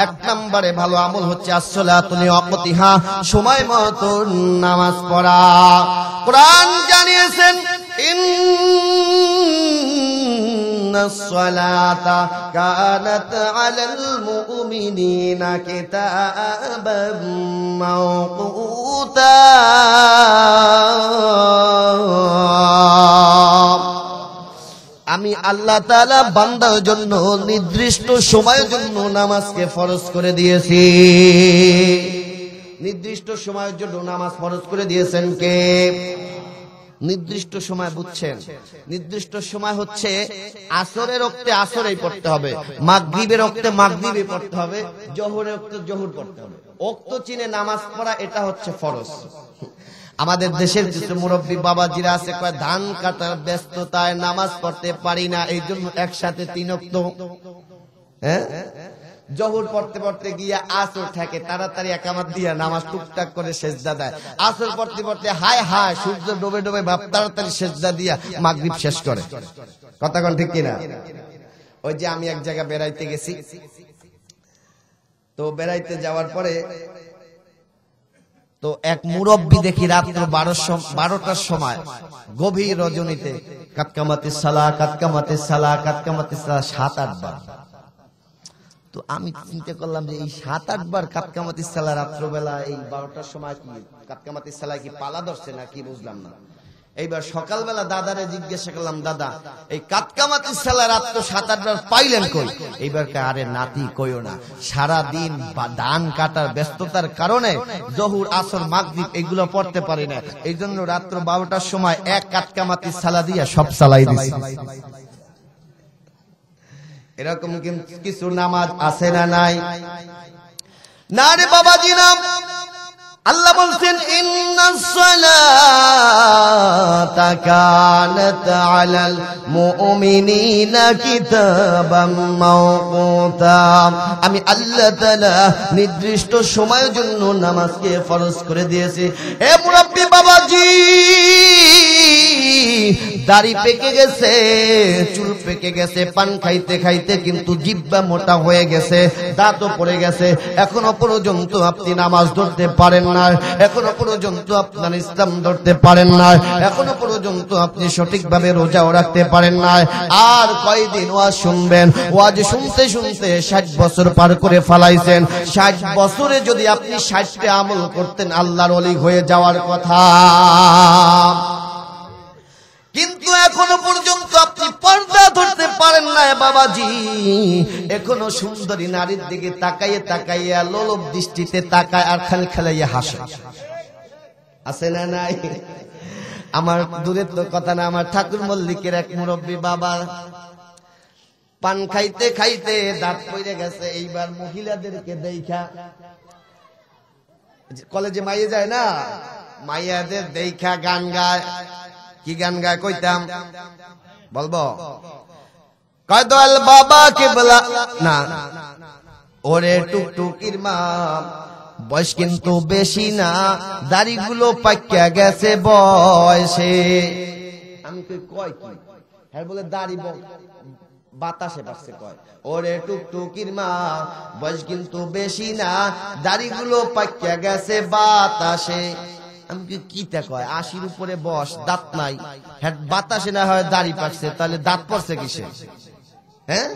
এক নম্বরে ভালো আমল হচ্ছে as-salatu liwaqtiha, সময় মতো নামাজ পড়া। কোরআন জানিয়েছেন, ইন্নাস সালাতা কানাত আলাল মুমিনিনা কিতাবাম মাওকুতা। আমি আল্লাহ তাআলা বান্দার জন্য নির্দিষ্ট সময়ের জন্য নামাজকে ফরজ করে দিয়েছি। নির্দিষ্ট সময়ের জন্য নামাজ ফরজ করে দিয়েছেন কে? নির্দিষ্ট সময় বুঝছেন? নির্দিষ্ট সময় হচ্ছে আসরের ওক্তে আসরেই পড়তে হবে, মাগরিবের ওক্তে মাগরিবে পড়তে হবে, জোহরের ওক্তে জোহর পড়তে হবে। ওক্ত চিনে নামাজ পড়া, এটা হচ্ছে ফরজ। আমাদের দেশের কিছু মুরব্বী বাবাজিরা আছে, কয় ধান কাটার ব্যস্ততায় নামাজ পড়তে পারি না, এই জন্য একসাথে 3 ওয়াক্ত, জোহর পড়তে পড়তে গিয়া আসর থাকে, তাড়াতাড়ি একামত দিয়া নামাজ টুকটাক করে সেজদা দেয়। আসর পড়তে পড়তে হায় হায় সূর্য ডুবে ডুবে বাপ তাড়াতাড়ি সেজদা দিয়া মাগরিব শেষ করে। কথা কোন ঠিক কিনা? ওই যে আমি এক জায়গায় বেড়াইতে গেছি, তো বেড়াইতে যাওয়ার পরে তো এক মুরব্বী দেখি রাত্র 12টার সময় গভীর রজনীতে কাতকামাতিস সালাহ কাতকামাতিস সালাহ কাতকামাতিস সালাহ 7-8 বার। তো আমি চিন্তা করলাম যে এই 7-8 বার কাতকামাতিস সালাহ রাত্রবেলা এই 12টার সময় কি কাতকামাতিস সালাহ কি পালা ধরছে না কি বুঝলাম না। এইবার সকালবেলা দাদারে জিজ্ঞাসা করলাম, দাদা এই কাতকামাতিস সালাহ রাত্র 7-8 বার পাইলেন কই? এইবার আরে নাতি কইও না, সারা দিন ধান কাটার ব্যস্ততার কারণে জোহর আসর মাগরিব এগুলো পড়তে পারি না, এই জন্য রাত্র 12টার সময় এক কাতকামাতিস সালাহ দিয়া সব চালাই দিছি। এরকম কিছু নামাজ আছে না নাই? না রে বাবাজি না। আল্লাহ বলছেন, ইন্নাস সালাতা কানাত আলাল মুমিনিনা কিতাবাম মাওকুতা। আমি আল্লাহ তাআলা নির্দিষ্ট সময়ের জন্য নামাজকে ফরজ করে দিয়েছি। হে মুরব্বি বাবাজি, দাড়ি পেকে গেছে, চুল পেকে গেছে, পান খাইতে খাইতে কিন্তু জিহ্বা মোটা হয়ে গেছে, দাঁতও পড়ে গেছে, এখনো পর্যন্ত আপনি নামাজ ধরতে পারেন না, এখনো পর্যন্ত আপনার ইসলাম ধরতে পারেন না, এখনো পর্যন্ত আপনি সঠিকভাবে রোজাও রাখতে পারেন না। আর কয়দিন ওয়াজ শুনবেন? ওয়াজ শুনতে শুনতে 60 বছর পার করে ফেলাইছেন। 60 বছরে যদি আপনি 60টা আমল করতেন, আল্লাহর ওলি হয়ে যাওয়ার কথা। কিন্তু এখনো পর্যন্ত আপনি পর্দা ধরতে পারেন না, যায় বাবাজি, এখনো সুন্দরী নারীর দিকে তাকাইয়ে তাকাইয়া লোলভ দৃষ্টিতে তাকায় আর খালি খেলাইয়া হাসে। আছে না নাই? আমার দূরের তো কথা না, আমার ঠাকুর মল্লিকের এক মুরব্বী বাবা পান খাইতে খাইতে দাঁত পড়ে গেছে। এইবার মহিলাদেরকে দেখা, কলেজে মাইয়ে যায় না, মাইয়াদের দেখা গান গায়। কি গান গায় কইতাম? বলবো? কয় দয়াল বাবা কেবলা না, ওরে টুকটুকির মা, বয়স কিন্তু বেশি না, দাড়িগুলো পাকিয়া গেছে বয়সে। আমি কই কি? হ্যাঁ বলে দাড়ি বাতাসে পাচ্ছে। কয় ওরে টুকটুকির মা, বয়স কিন্তু বেশি না, দাড়িগুলো পাকিয়া গেছে বাতাসে। আমি কিটা কয়? 80-র উপরে বয়স, দাঁত নাই, হ্যাঁ বাতাসে না হয় দাড়ি পাকছে, তাহলে দাঁত পড়ছে কিসে? হ্যাঁ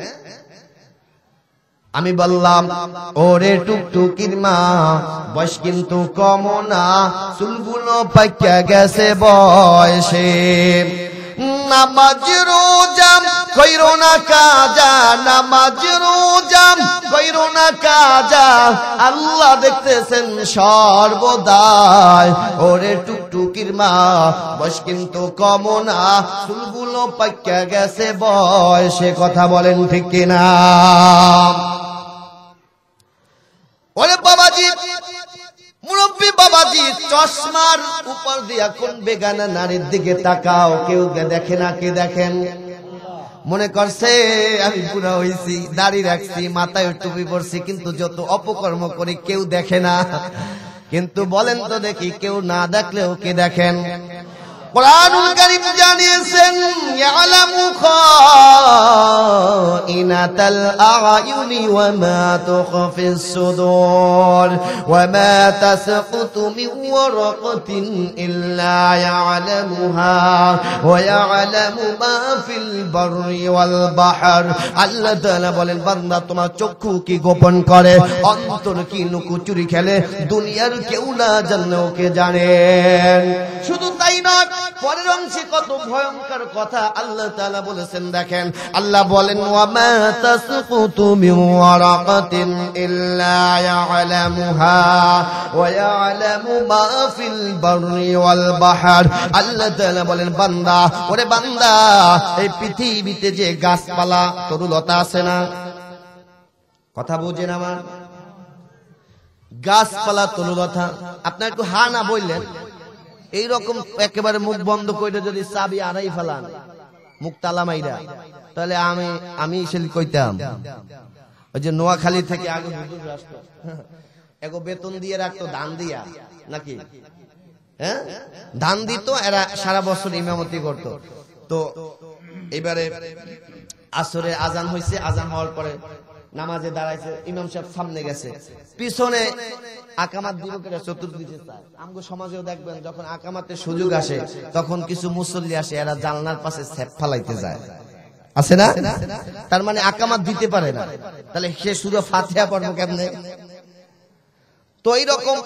আমি বললাম ওরে টুকটুকির মা, বয়স কিন্তু কম না, চুলগুলো পাকিয়া গেছে বয়সে। নামাজ রোজা কইরো না কাজা, নামাজ রোজা কইরো না কাজা, আল্লাহ দেখতেছেন সর্বদাই। ওরে টুকটুকির মা, বয়স কিন্তু কম না, চুলগুলো পাকিয়া গেছে বয়সে। কথা বলেন ঠিক কিনা? ওরে বাবাজি, মুরব্বী বাবাজি, চশমার উপর দিয়া কোন বেগানা নারীর দিকে তাকাও, কেউ দেখে না। কে দেখেন? মনে করছে আমি পুরা হইছি, দাড়ি রাখছি, মাথায় টুপি পরছি, কিন্তু যত অপকর্ম করি কেউ দেখে না। কিন্তু বলেন তো দেখি, কেউ না দেখলেও কে দেখেন? কুরআনুল কারীম জানিয়েছেন, ইয়ালামু খাইনাতাল আ'য়ুনি ওয়া মা তুখফিস সুদুর ওয়া মা তাসকুতু মিন ওয়ারাকাতিন ইল্লা ইয়ালামুহা ওয়া ইয়ালামু মা ফিল বাররি ওয়াল বাহর। আল্লাহ তাআলা বলেন, বান্দা তোমার চক্ষু কি গোপন করে, অন্তর কি লুকোচুরি খেলে, দুনিয়ার কেউ না জানলেও কে জানেন। শুধু তাই নয়, পরের অংশে কত ভয়ঙ্কর কথা আল্লাহ তাআলা বলেছেন। দেখেন, আল্লাহ বলেন, ওয়া মা তাসকুতু মিন ওয়ারাকাতিন ইল্লা ইয়ালামুহা ওয়া ইয়ালামু মা ফিল বাররি ওয়াল বাহর। আল্লাহ তাআলা বলেন, বান্দা, ওরে বান্দা, এই পৃথিবীতে যে গাছপালা তরুলতা আছে না, কথা বুঝেন আমার? গাছপালা তরুলতা, আপনার একটু হা না বললেন, এইরকম একেবারে মুখ বন্ধ করে যদি চাবি আড়াই ফেলান, মুখ তালা মাইরা, তাহলে আমি সেল কইতাম, ওই যে নোয়াখালী থেকে আগে হুজুর আসতো, এগো বেতন দিয়ে রাখতো ধান দিয়া, নাকি? হ্যাঁ, ধান দিত, এরা সারা বছর ইমামতি করতো। তো এবারে আসরে আজান হয়েছে, আজান হওয়ার পরে নামাজে দাঁড়াইছে, ইমাম সাহেব সামনে গেছে, পিছনে আকামাত দিব করে চতুর্দিকে চায়। আমগো সমাজেও দেখবেন, যখন আকামাতের সুযোগ আসে তখন কিছু মুসল্লি আসে, এরা জানলার পাশে ছেপ ফালাইতে যায়, আছে না? তার মানে আকামাত দিতে পারে না, তাহলে সে শুধু ফাতিহা পড়বো কেমনে? তো এইরকম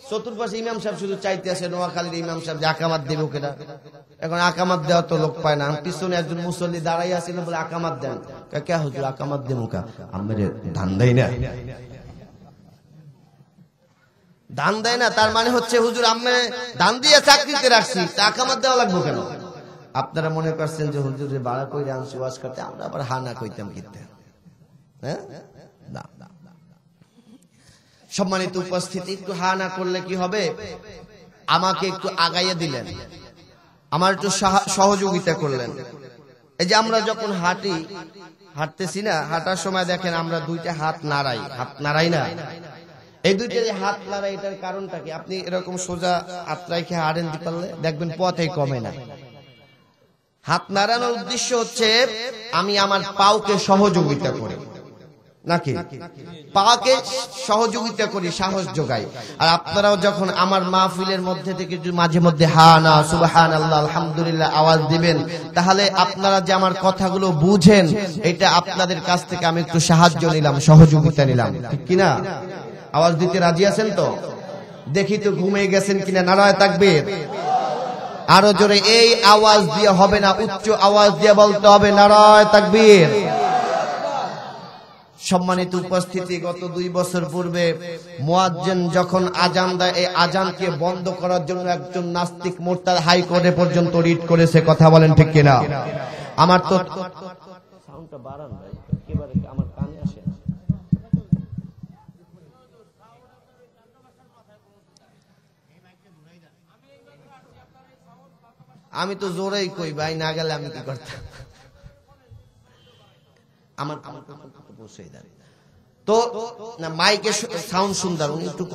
চতুর্পাশে ইমাম সাহেব শুধু চাইতে আসে, নোয়াখালীর ইমাম সাহেব যে আকামাত দেব কেনা। এখন আকামাত দেওয়া তো লোক পায় না। পিছনে একজন মুসল্লি দাঁড়াই আসছিল, বলে আকামাত দেন। কে হুজুর আকামাত দেব কা? আমাদের ধান দেয় না, ধান দেয় না, তার মানে হচ্ছে হুজুর আমি ধান দিয়ে চাকরিতে রাখছি, আকামাত দেওয়া লাগবে কেন? আপনারা মনে করছেন যে হুজুরে ভাড়া করে আনছি ওয়াজ করতে, আমরা আবার হানা কইতাম কিনতে? হ্যাঁ, না। সম্মানিত উপস্থিতি, একটু হা না করলে কি হবে? আমাকে একটু আগাইয়ে দিলেন, আমার একটু সহযোগিতা করলেন। এই যে আমরা যখন হাঁটতেছি না, হাঁটার সময় দেখেন আমরা দুইটা হাত নাড়াই না। এই দুইটা যে হাত নাড়াই, এটার কারণটা কি? আপনি এরকম সোজা হাত রাখে হাঁটেন দিতে পারলে দেখবেন পথে কমে না। হাত নাড়ানোর উদ্দেশ্য হচ্ছে আমি আমার পাওকে সহযোগিতা করি, নাকি? পাকে সহযোগিতা করি, সাহস যোগাই। আর আপনারাও যখন আমার মাহফিলের মধ্যে থেকে মাঝে মধ্যে হা না, সুবহানাল্লাহ, আলহামদুলিল্লাহ আওয়াজ দিবেন, তাহলে আপনারা যে আমার কথাগুলো বুঝেন, এটা আপনাদের কাছ থেকে আমি একটু সাহায্য নিলাম, সহযোগিতা নিলাম, ঠিক কিনা? আওয়াজ দিতে রাজি আছেন তো? দেখি তো ঘুমিয়ে গেছেন কিনা। নারায়ে তাকবীর। আরো জোরে এই আওয়াজ দিয়ে হবে না, উচ্চ আওয়াজ দিয়ে বলতে হবে নারায়ে তাকবীর। সম্মানিত উপস্থিতি, গত 2 বছর পূর্বে মুয়াজ্জিন যখন আজান দেয়, এই আজানকে বন্ধ করার জন্য একজন নাস্তিক মুরতাদ হাইকোর্টে পর্যন্ত রিট করেছে। কথা বলেন ঠিক কিনা? আমার তো সাউন্ডটা বাড়ান ভাই, একেবারে আমার কানে আসে। আমি তো জোরেই কই ভাই, না গেলে আমি কি করতাম? আমার বসেই দেন তো না, মাইকের সাউন্ড সুন্দর, উনি একটু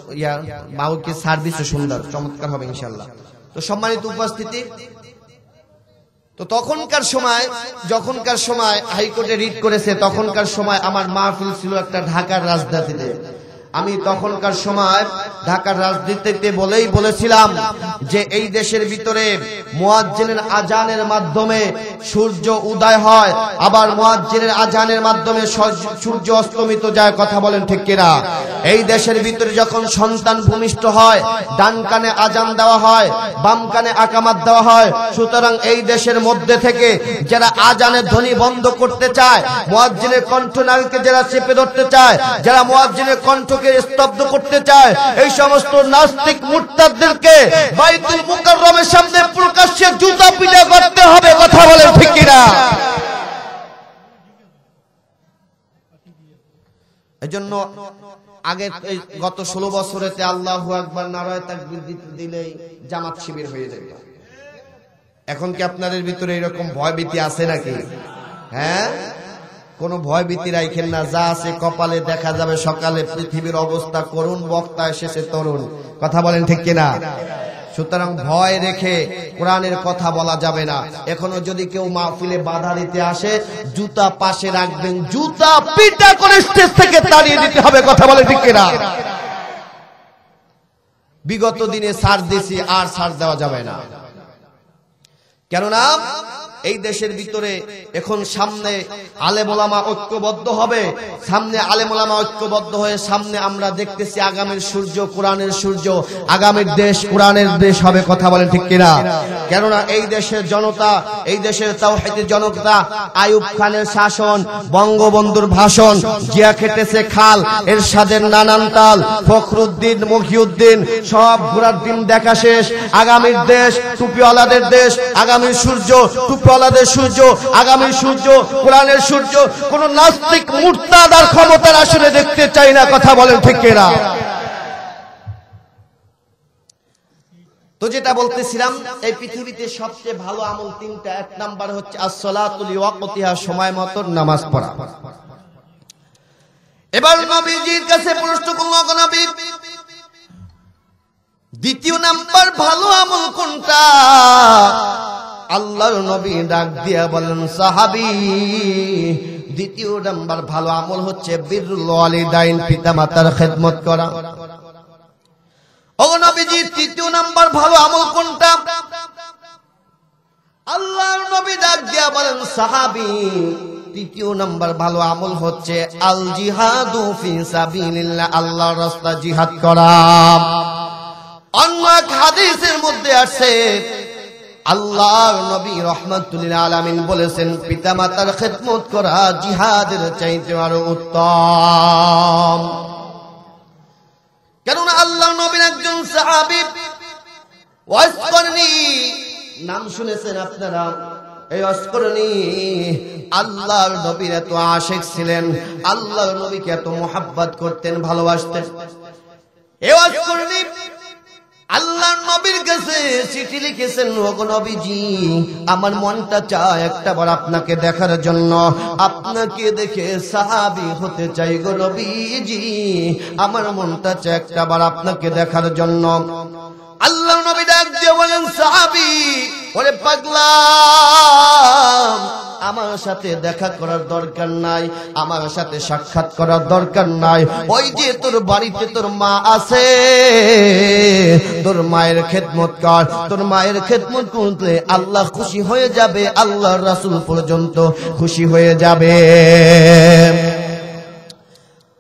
মাইকের সার্ভিসও সুন্দর, চমৎকার হবে ইনশাআল্লাহ। তো সম্মানিত উপস্থিতি, তো তখনকার সময় হাইকোর্টে রিট করেছে, তখনকার সময় আমার মাহফিল ছিল একটা ঢাকার রাজধানীতে। আমি তখনকার সময় ঢাকার রাজনীতিতে বলেছিলাম যে এই দেশের ভিতরে মুয়াজ্জিনের আজানের মাধ্যমে সূর্য উদয় হয়, আবার মুয়াজ্জিনের আজানের মাধ্যমে সূর্য অস্তমিত যায়। কথা বলেন ঠিক কিনা? এই দেশের ভিতরে যখন সন্তান ভূমিষ্ঠ হয়, ডান কানে আজান দেওয়া হয়, বাম কানে আকামাত দেওয়া হয়। সুতরাং এই দেশের মধ্যে থেকে যারা আজানের ধ্বনি বন্ধ করতে চায়, মুয়াজ্জিনের কণ্ঠনালীকে যারা চেপে ধরতে চায়, যারা মুয়াজ্জিনের কণ্ঠ স্তব্ধ করতে চায়, এই সমস্ত নাস্তিক মুরতাদদেরকে বাইতুল মুকাররমের সামনে প্রকাশ্যে জুতা পিটা করতে হবে। কথা বলেন ঠিক কিনা? এজন্য আগে গত 16 বছরেতে আল্লাহু আকবার নারায়ে তাকবীর দিলেই জামাত শিবির হয়ে যেত। এখন কি আপনাদের ভিতরে এরকম ভয়ভীতি আছে নাকি? হ্যাঁ, কোনো ভয় ভীতি রাখেন না, যা আছে কপালে দেখা যাবে সকালে। পৃথিবীর অবস্থা করুণ, বক্তা এসেছে তরুণ। কথা বলেন ঠিক কিনা? সুতরাং ভয় রেখে কোরআনের কথা বলা যাবে না। এখনো যদি কেউ মাহফিলে বাধা দিতে আসে, জুতা পাশে রাখবেন, জুতা পিটা করে স্টেজ থেকে তাড়িয়ে দিতে হবে। কথা বলেন ঠিক কিনা? বিগত দিনে ছাড় দিয়েছি, আর ছাড় দেওয়া যাবে না। কেননা এই দেশের ভিতরে এখন সামনে আলেম ওলামা ঐক্যবদ্ধ হবে, সামনে আলেম ওলামা ঐক্যবদ্ধ হয়ে সামনে আমরা দেখতেছি আগামীর সূর্য কোরআনের সূর্য, আগামীর দেশ কোরআনের দেশ হবে। কথা বলেন ঠিক কিনা? কেননা এই দেশের জনতা, এই দেশের তাওহীদের জনতা, আইয়ুব খানের শাসন, বঙ্গবন্ধুর ভাষণ, জিয়া খেটেছে খাল, এরশাদের নানান তাল, ফখরুদ্দিন মহিউদ্দিন সব ঘোরার দিন দেখা শেষ। আগামীর দেশ টুপিওয়ালাদের দেশ, আগামীর সূর্য টুপিওয়ালাদের সূর্য, আগামীর সূর্য কোরআনের সূর্য। কোন নাস্তিক মুরতাদ আর ক্ষমতার আসলে দেখতে চাই না। কথা বলেন ঠিক কিনা? তো যেটা বলতেছিলাম, এই পৃথিবীতে সবচেয়ে ভালো আমল 3টা। 1 নাম্বার হচ্ছে as-সালাতু লিওয়াক্তিহা, সময় মতো নামাজ পড়া। এবার নবীজির কাছে প্রশ্ন করল, নবী 2য় নাম্বার ভালো আমল কোনটা? আল্লাহর নবী ডাক দিয়া বলেন, সাহাবী 2য় নাম্বার ভালো আমল হচ্ছে বিররুল ওয়ালিদাইন, পিতামাতার খেদমত করা। ও নবীজি 3য় নাম্বার ভালো আমল কোনটা? আল্লাহর নবী ডাক দিয়া বলেন, সাহাবী 3য় নাম্বার ভালো আমল হচ্ছে আল জিহাদু ফি সাবিলিল্লাহ, আল্লাহর রাস্তায় জিহাদ করা। অন্য এক হাদিসের মধ্যে আছে আল্লাহর নবী রাহমাতুল লিল আলামিন বলেছেন, পিতামাতার খেদমত করা জিহাদের চাইতে আরো উত্তম। কেননা আল্লাহর নবীর একজন সাহাবী ওয়াস করনি, নাম শুনেছেন আপনারা? এই ওয়াস করনি আল্লাহর নবীর এত আশিক ছিলেন, আল্লাহর নবীকে এত মুহাব্বত করতেন, ভালোবাসতেন। এই ওয়াস করনি আল্লাহর নবীর কাছে চিঠি লিখেছেন, ওগো নবীজি, আমার মনটা চায় একটাবার আপনাকে দেখার জন্য, আপনাকে দেখে সাহাবী হতে চাই গো নবীজি, আমার মনটা চায় একটাবার আপনাকে দেখার জন্য। আল্লাহর নবী ডাক দিয়ে বলেন, সাহাবী, ওরে পাগলা, আমার সাথে দেখা করার দরকার নাই, আমার সাথে সাক্ষাৎ করার দরকার নাই। ওই যে তোর বাড়িতে তোর মা আছে, তোর মায়ের খেদমত কর। তোর মায়ের খেদমত করলে আল্লাহ খুশি হয়ে যাবে, আল্লাহর রাসূল পর্যন্ত খুশি হয়ে যাবে।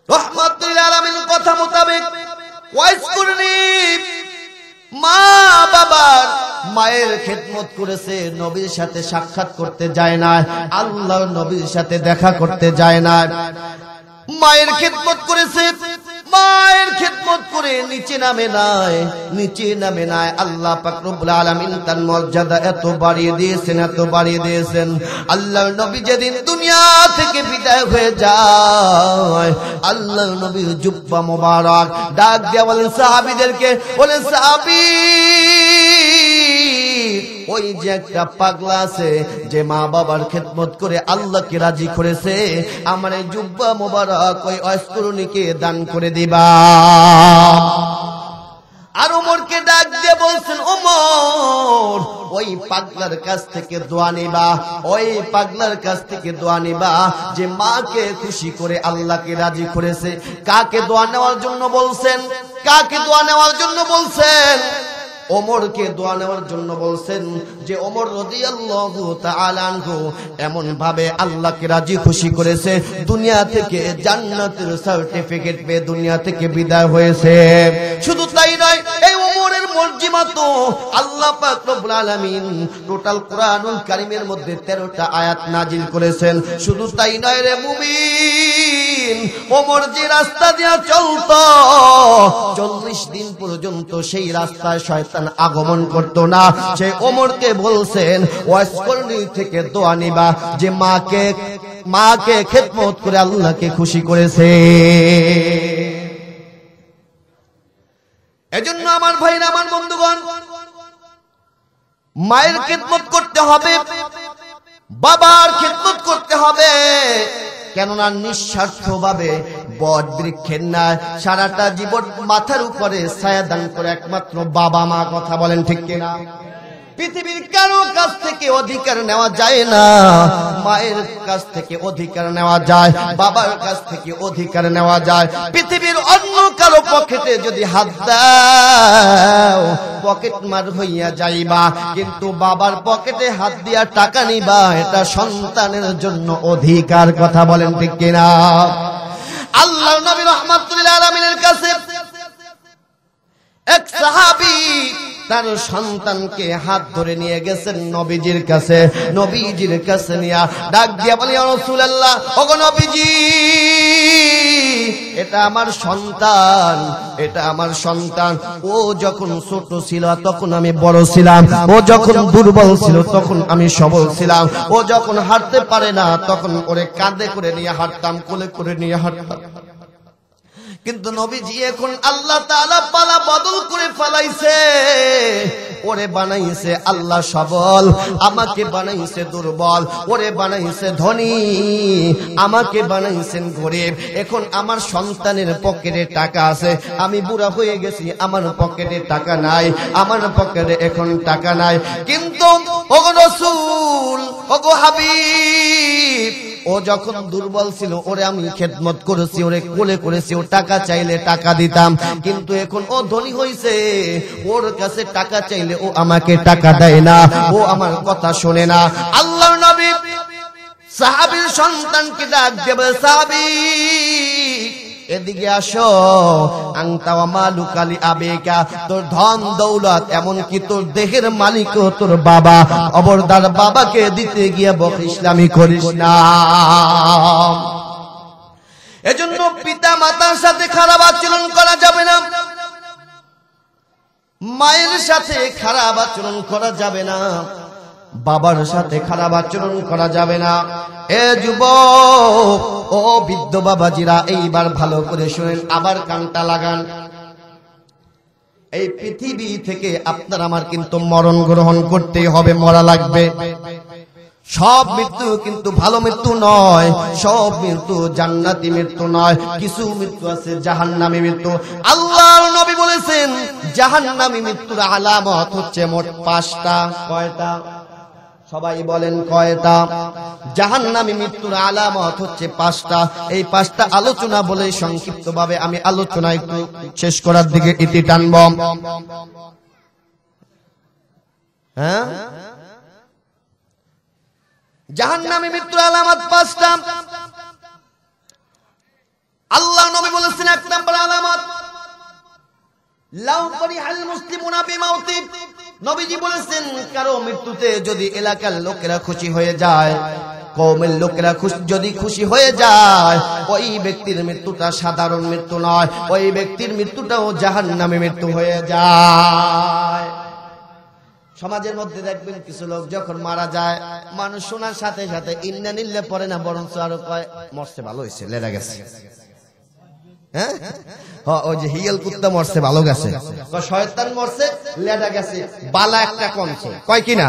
রাহমাতুল আলামিন কথা মোতাবেক ওয়াইজ করনি মা বাবার মায়ের খেদমত করেছে, নবীর সাথে সাক্ষাৎ করতে যায় না, আল্লাহর নবীর সাথে দেখা করতে যায় না। মায়ের খেদমত করেছে, মায়ের খেদমত করে নিচে নামে নাই, নিচে নামে নাই। আল্লাহ পাক রব্বুল আলামিন তার মর্যাদা এত বাড়িয়ে দিয়েছেন, এত বাড়িয়ে দিয়েছেন। আল্লাহর নবী যেদিন দুনিয়া থেকে বিদায় হয়ে যায়, আল্লাহর নবীর জুব্বা মোবারক ডাক দিয়ে বলেন সাহাবীদেরকে, বলেন সাহাবী, ওই যে একটা পাগলা আছে যে মা বাবার খেদমত করে আল্লাহকে রাজি করেছে, আমার এই জুব্বা মোবারক ওই অস্করণীকে দান করে দিবা। আর ওমরকে ডাক দিয়ে বলছেন, ওমর ওই পাগলার কাছ থেকে দোয়া নিবা, ওই পাগলার কাছ থেকে দোয়া নিবা যে মাকে খুশি করে আল্লাহকে রাজি করেছে। কাকে দোয়া নেওয়ার জন্য বলছেন? কাকে দোয়া নেওয়ার জন্য বলছেন? ওমরকে দোয়া নেওয়ার জন্য বলছেন যে ওমর রাদিয়াল্লাহু তাআলা আনহু এমন ভাবে আল্লাহকে রাজি খুশি করেছে, দুনিয়া থেকে জান্নাতের সার্টিফিকেট পেয়ে দুনিয়া থেকে বিদায় হয়েছে। শুধু তাই নয়, এই ওমরের মর্জিমা তো আল্লাহ পাক রব্বুল আলামিন টোটাল কোরআনুল কারীমের মধ্যে 13টা আয়াত নাজিল করেছেন। শুধু তাই নয় রে মুমিন, ওমর যে রাস্তা দিয়ে চলতো 40 দিন পর্যন্ত সেই রাস্তায় শয়তান আগমন করত না। সেই ওমরকে বলছেন ওয়াসকরনি থেকে দোয়া নিবা যে মাকে খেদমত করে আল্লাহকে খুশি করেছে। এজন্য আমার ভাইরা, আমার বন্ধুগণ, মায়ের খেদমত করতে হবে, বাবার খেদমত করতে হবে। কেননা নিঃস্বার্থভাবে বট বৃক্ষের ন্যায় সারাটা জীবন মাথার উপরে ছায়া দান করে একমাত্র বাবা মা। কথা বলেন ঠিক কিনা? পৃথিবীর কারো কাছ থেকে অধিকার নেওয়া যায় না, মায়ের কাছ থেকে অধিকার নেওয়া যায়, বাবার কাছ থেকে অধিকার নেওয়া যায়। পৃথিবীর অন্য কারো পকেটে যদি হাত দাও পকেট মার হইয়া যাইবা, কিন্তু বাবার পকেটে হাত দিয়া টাকা নিবা, এটা সন্তানের জন্য অধিকার। কথা বলেন ঠিক কিনা? আল্লাহর নবী রাহমাতুল আলামিনের কাছে এক সাহাবী তার সন্তানকে হাত ধরে নিয়ে গেছেন নবীজির কাছে। নবীজির কাছে নিয়ে ডাক দিয়া বলে, ইয়া রাসূলুল্লাহ, ওগো নবীজি, এটা আমার সন্তান, এটা আমার সন্তান। ও যখন ছোট ছিল তখন আমি বড় ছিলাম, ও যখন দুর্বল ছিল তখন আমি সবল ছিলাম, ও যখন হাঁটতে পারে না তখন ওরে কাঁধে করে নিয়ে হাঁটতাম, কোলে করে নিয়ে হাঁটতাম। কিন্তু নবীজি এখন আল্লাহ তাআলা পালা বদল করে ফেলাইছে, ওরে বানাইছে আল্লাহ সবল, আমাকে বানাইছে দুর্বল, ওরে বানাইছে ধনী, আমাকে বানাইছেন গরিব। এখন আমার সন্তানের পকেটে টাকা আছে, আমি বুড়া হয়ে গেছি, আমার পকেটে টাকা নাই, আমার পকেটে এখন টাকা নাই। কিন্তু ওগো রাসূল, ওগো হাবিব, ও যখন দুর্বল ছিল ওরে আমি খেদমত করেছি, ওরে কোলে করেছি, ও টাকা চাইলে টাকা দিতাম। কিন্তু এখন ও ধনী হইছে, ওর কাছে টাকা চাইলে ও আমাকে টাকা দেয় না, ও আমার কথা শোনে না। আল্লাহর নবী সাহাবীর সন্তানকে ডাক দেবে, সাহাবী এদিকে আসো, আনতা ওয়া মালুকা লিআবিকা, তোর ধন দৌলত এমনকি তোর দেহের মালিকও তোর বাবা, খবরদার বাবাকে দিতে গিয়ে বকইসলামি করিস না। এজন্য পিতা মাতার সাথে খারাপ আচরণ করা যাবে না, মায়ের সাথে খারাপ আচরণ করা যাবে না, বাবার সাথে খারাপ আচরণ করা যাবে না। এ যুবক, ও বৃদ্ধ বাবাজিরা, এইবার ভালো করে শুনেন, আবার কানটা লাগান। এই পৃথিবী থেকে আপনার আমার কিন্তু মরণ গ্রহণ করতেই হবে, মরা লাগবে। সব মৃত্যু কিন্তু ভালো মৃত্যু নয়, সব মৃত্যু জান্নাতি মৃত্যু নয়, কিছু মৃত্যু আছে জাহান্নামী মৃত্যু। আল্লাহর নবী বলেছেন জাহান্নামী মৃত্যুর আলামত হচ্ছে মোট 5টা। কয়টা? সবাই বলেন কয়টা? জাহান্নামী মৃত্যুর আলামত হচ্ছে 5টা। এই 5টা আলোচনা বলে সংক্ষিপ্তভাবে আমি আলোচনা একটু শেষ করার দিকে ইতি টানব। হ্যাঁ, জাহান্নামী মৃত্যুর আলামত 5টা। আল্লাহ নবী বলেছেন 1 নম্বর আলামত, লাউ ফারিহাল মুসলিমুনা বিমাউতি। নবীজি বলেছেন কারো মৃত্যুতে যদি এলাকার লোকেরা খুশি হয়ে যায়, কওমের লোকেরা যদি খুশি হয়ে যায়, ওই ব্যক্তির মৃত্যুটা সাধারণ মৃত্যু নয়, ওই ব্যক্তির মৃত্যুটাও জাহান্নামী মৃত্যু হয়ে যায়। সমাজের মধ্যে দেখবেন কিছু লোক যখন মারা যায়, মানুষ শোনার সাথে সাথে ইন্না নিল্লে পড়ে না, বরঞ্চ আরো কয় মরছে ভালো হয়েছে, লেরা গেছে। হ্যাঁ, ওই যে হিয়াল কুত্তা মরছে ভালো গেছে, শয়তান মরছে লেডা গেছে, বালা একটা কমছে, কয় কিনা?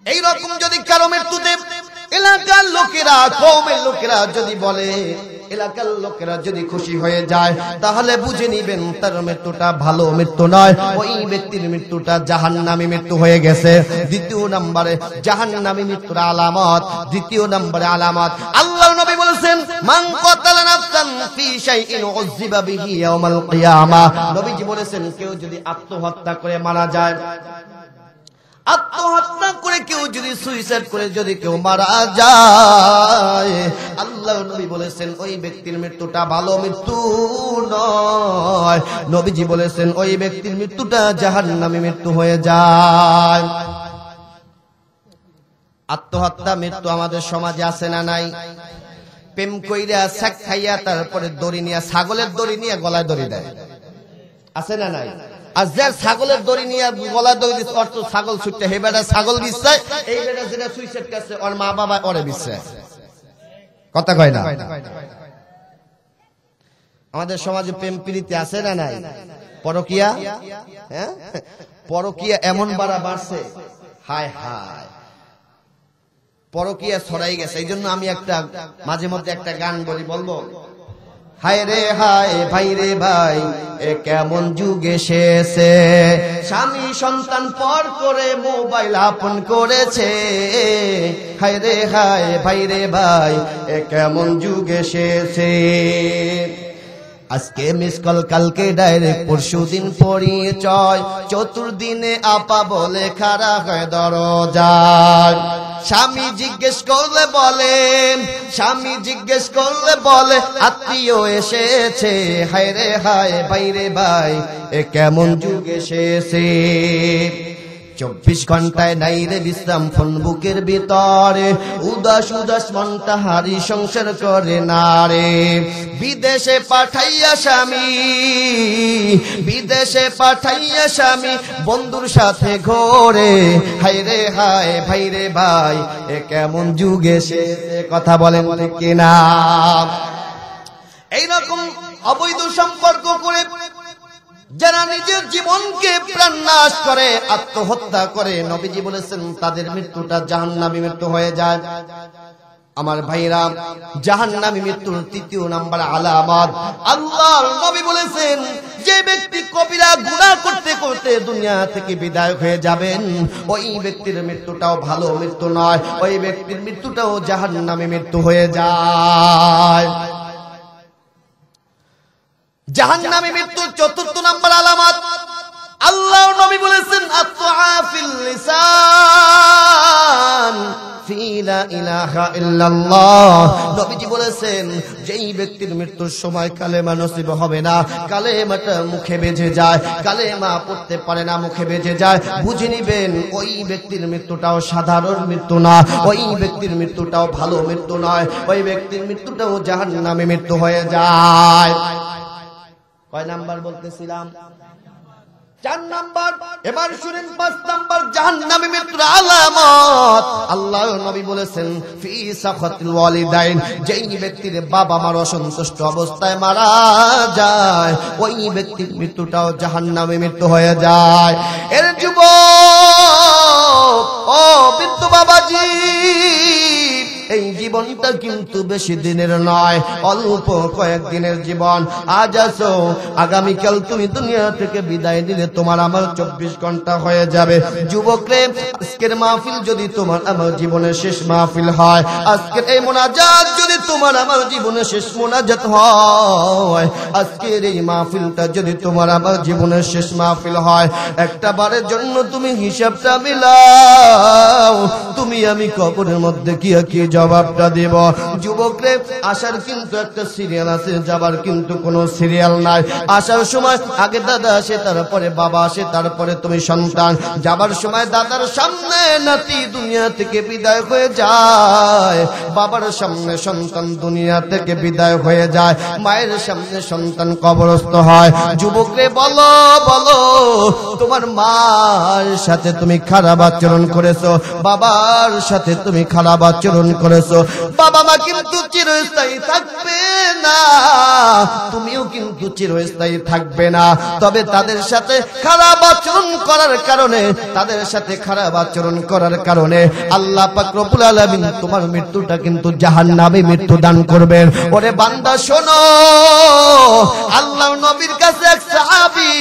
এইরকম যদি কারো মৃত্যুতে এলাকার লোকেরা, কওমের লোকেরা যদি বলে, এলাকার লোকেরা যদি খুশি হয়ে যায়, তাহলে বুঝে নিবেন তার মৃত্যুটা ভালো মৃত্যু নয়, ওই ব্যক্তির মৃত্যুটা জাহান্নামী মৃত্যু হয়ে গেছে। দ্বিতীয় নম্বরে জাহান্নামী মৃত্যুর আলামত, দ্বিতীয় নম্বরে আলামত, আল্লাহর নবী বলেছেন, মান কাতালা নাফসান ফি শাইইন উযিবা বিহি ইয়াউমাল কিয়ামা। নবীজি বলেছেন, কেউ যদি আত্মহত্যা করে মারা যায়, আত্মহত্যা করে কেউ যদি সুইসাইড করে যদি কেউ মারা যায়, আল্লাহ নবী বলেছেন ওই ব্যক্তির মৃত্যুটা ভালো মৃত্যু নয়, নবীজি বলেছেন ওই ব্যক্তির মৃত্যুটা জাহান্নামী মৃত্যু হয়ে যায়। আত্মহত্যা মৃত্যু আমাদের সমাজে আছে না নাই? প্রেম কইরা শাক খাইয়া তারপরে দড়ি নিয়ে, ছাগলের দড়ি নিয়ে গলায় দড়ি দেয়, আছে না নাই? আর যার ছাগলের দড়ি নিয়ে গলা দড়ি দিচ্ছে, অর্থ ছাগল ছুটতে, হে বেটা ছাগল বিশ্বাস, এই বেটা যেটা সুইসাইড করছে ওর মা বাবা ওরে বিশ্বাস, কথা কয় না? আমাদের সমাজে প্রেম প্রীতি আছে না নাই? পরকিয়া, হ্যাঁ, পরকিয়া এমন বাড়ছে, হায় হায়, পরকিয়া ছড়াই গেছে। এই জন্য আমি একটা মাঝে মধ্যে একটা গান বলি, বলবো, হায় রে হায় ভাই রে ভাই, এ কেমন যুগ এসেছে, স্বামী সন্তান পর করে মোবাইল আপন করেছে, হায় রে হায় ভাই রে ভাই, এ কেমন যুগ এসেছে। আজকে মিস কল, কালকে ডাইরেক্ট, পরশু দিন পরিচয়, চতুর্দিনে আপা বলে খাড়া হয় দরজায়। স্বামী জিজ্ঞেস করলে বলে, স্বামী জিজ্ঞেস করলে বলে আত্মীয় এসেছে, হায় রে হায় ভাই রে ভাই, এ কেমন যুগ এসেছে। 24 ঘন্টায় নাই রে বিশ্রাম, ফোন বুকের ভিতরে, উদাস উদাস মনটা হারি সংসার করে না রে। বিদেশে পাঠাইয়া স্বামী, বিদেশে পাঠাইয়া স্বামী বন্ধুর সাথে ঘোরে, হায় রে হায় ভাই রে ভাই, এ কেমন যুগ এসেছে, কথা বলেন ঠিক কিনা? এইরকম অবৈধ সম্পর্ক করে যারা নিজের জীবনকে প্রাণনাশ করে, আত্মহত্যা করে, নবীজি বলেছেন তাদের মৃত্যুটা জাহান্নামী মৃত্যু হয়ে যায়। আমার ভাইরা, জাহান্নামী মৃত্যুর তৃতীয় নাম্বার আলামত, আল্লাহর নবী বলেছেন যে ব্যক্তি কবিরা গুনাহ করতে করতে দুনিয়া থেকে বিদায় হয়ে যাবেন, ওই ব্যক্তির মৃত্যুটাও ভালো মৃত্যু নয়, ওই ব্যক্তির মৃত্যুটাও জাহান্নামী মৃত্যু হয়ে যায়। জাহান্নামী মৃত্যুর চতুর্থ নাম্বার আলামত, আল্লাহর নবী বলেছেন, আত-তাআফিল লিসান ফি লা ইলাহা ইল্লাল্লাহ। নবীজি বলেছেন যেই ব্যক্তির মৃত্যুর সময় কালেমা নসিব হবে না, কালেমাটা মুখে বেজে যায়, কালেমা পড়তে পারে না, মুখে বেজে যায়, বুঝে নিবেন ওই ব্যক্তির মৃত্যুটাও সাধারণ মৃত্যু না, ওই ব্যক্তির মৃত্যুটাও ভালো মৃত্যু নয়, ওই ব্যক্তির মৃত্যুটাও জাহান্নামী মৃত্যু হয়ে যায়। কয় নাম্বার বলতেছিলাম? 4 নাম্বার। এবার শুনেন 5 নাম্বার জাহান্নামী মৃত্যুর আলামত। আল্লাহর নবী বলেছেন, ফি সাখাতিল ওয়ালিদাইন, যেই ব্যক্তির বাবা মার অসন্তুষ্ট অবস্থায় মারা যায়, ওই ব্যক্তির মৃত্যুটাও জাহান্নামী মৃত্যু হয়ে যায়। এর যুবক, ও বৃদ্ধ বাবাজি, এই জীবনটা কিন্তু বেশি দিনের নয়, অল্প কয়েকদিনের জীবন। আজ আছো, আগামীকাল তুমি দুনিয়া থেকে বিদায় নিলে তোমার আমার 24 ঘন্টা হয়ে যাবে। যুবকরে, আজকের মাহফিল যদি তোমার আমার জীবনের শেষ মাহফিল হয়, আজকের এই মোনাজাত যদি তোমার আমার জীবনের শেষ মোনাজাত হয়, আজকের এই মাহফিলটা যদি তোমার আমার জীবনের শেষ মাহফিল হয়, একটা বারের জন্য তুমি হিসাবটা মিলাও, তুমি আমি কবরের মধ্যে কি জবাব জবাবটা দেব। যুবকরে আসার কিন্তু একটা সিরিয়াল আছে, যাবার কিন্তু কোনো সিরিয়াল নাই। আসার সময় আগে দাদা আসে, তারপরে বাবা আসে, তারপরে তুমি সন্তান। যাবার সময় দাদার সামনে নাতি দুনিয়া থেকে বিদায় হয়ে যায়, বাবার সামনে সন্তান দুনিয়া থেকে বিদায় হয়ে যায়, মায়ের সামনে সন্তান কবরস্থ হয়। যুবকরে বলো বলো, তোমার মার সাথে তুমি খারাপ আচরণ করেছো, বাবার সাথে তুমি খারাপ আচরণ করেছো। বাবা মা কিন্তু চিরস্থায়ী থাকবে না, তুমিও কিন্তু চিরস্থায়ী থাকবে না। তবে তাদের সাথে খারাপ আচরণ করার কারণে, তাদের সাথে খারাপ আচরণ করার কারণে আল্লাহ পাক রব্বুল আলামিন তোমার মৃত্যুটা কিন্তু জাহান্নামে মৃত্যু দান করবেন। ওরে বান্দা শোনো, আল্লাহর নবীর কাছে এক সাহাবী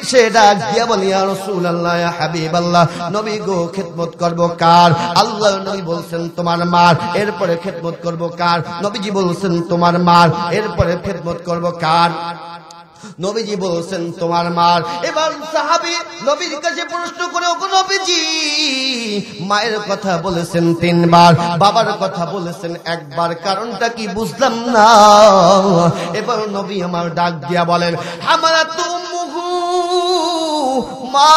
সে ডাক দিয়া বলি, ইয়া রাসূলুল্লাহ, ইয়া হাবিবাল্লাহ, নবী গো খেদমত করব কার? আল্লাহর নবী বলছেন তোমার মার। এরপরে খেদমত করব কার? নবীজি বলছেন তোমার মার। এরপরে খেদমত করব কার? নবীজি বলছেন তোমার মার। এবার সাহাবী নবীর কাছে প্রশ্ন করে, ওগো নবীজি, মায়ের কথা বলেছেন 3 বার, বাবার কথা বলেছেন 1 বার, কারণটা কি বুঝলাম না। এবার নবী আমার ডাক দিয়া বলেন, আমারা তো মা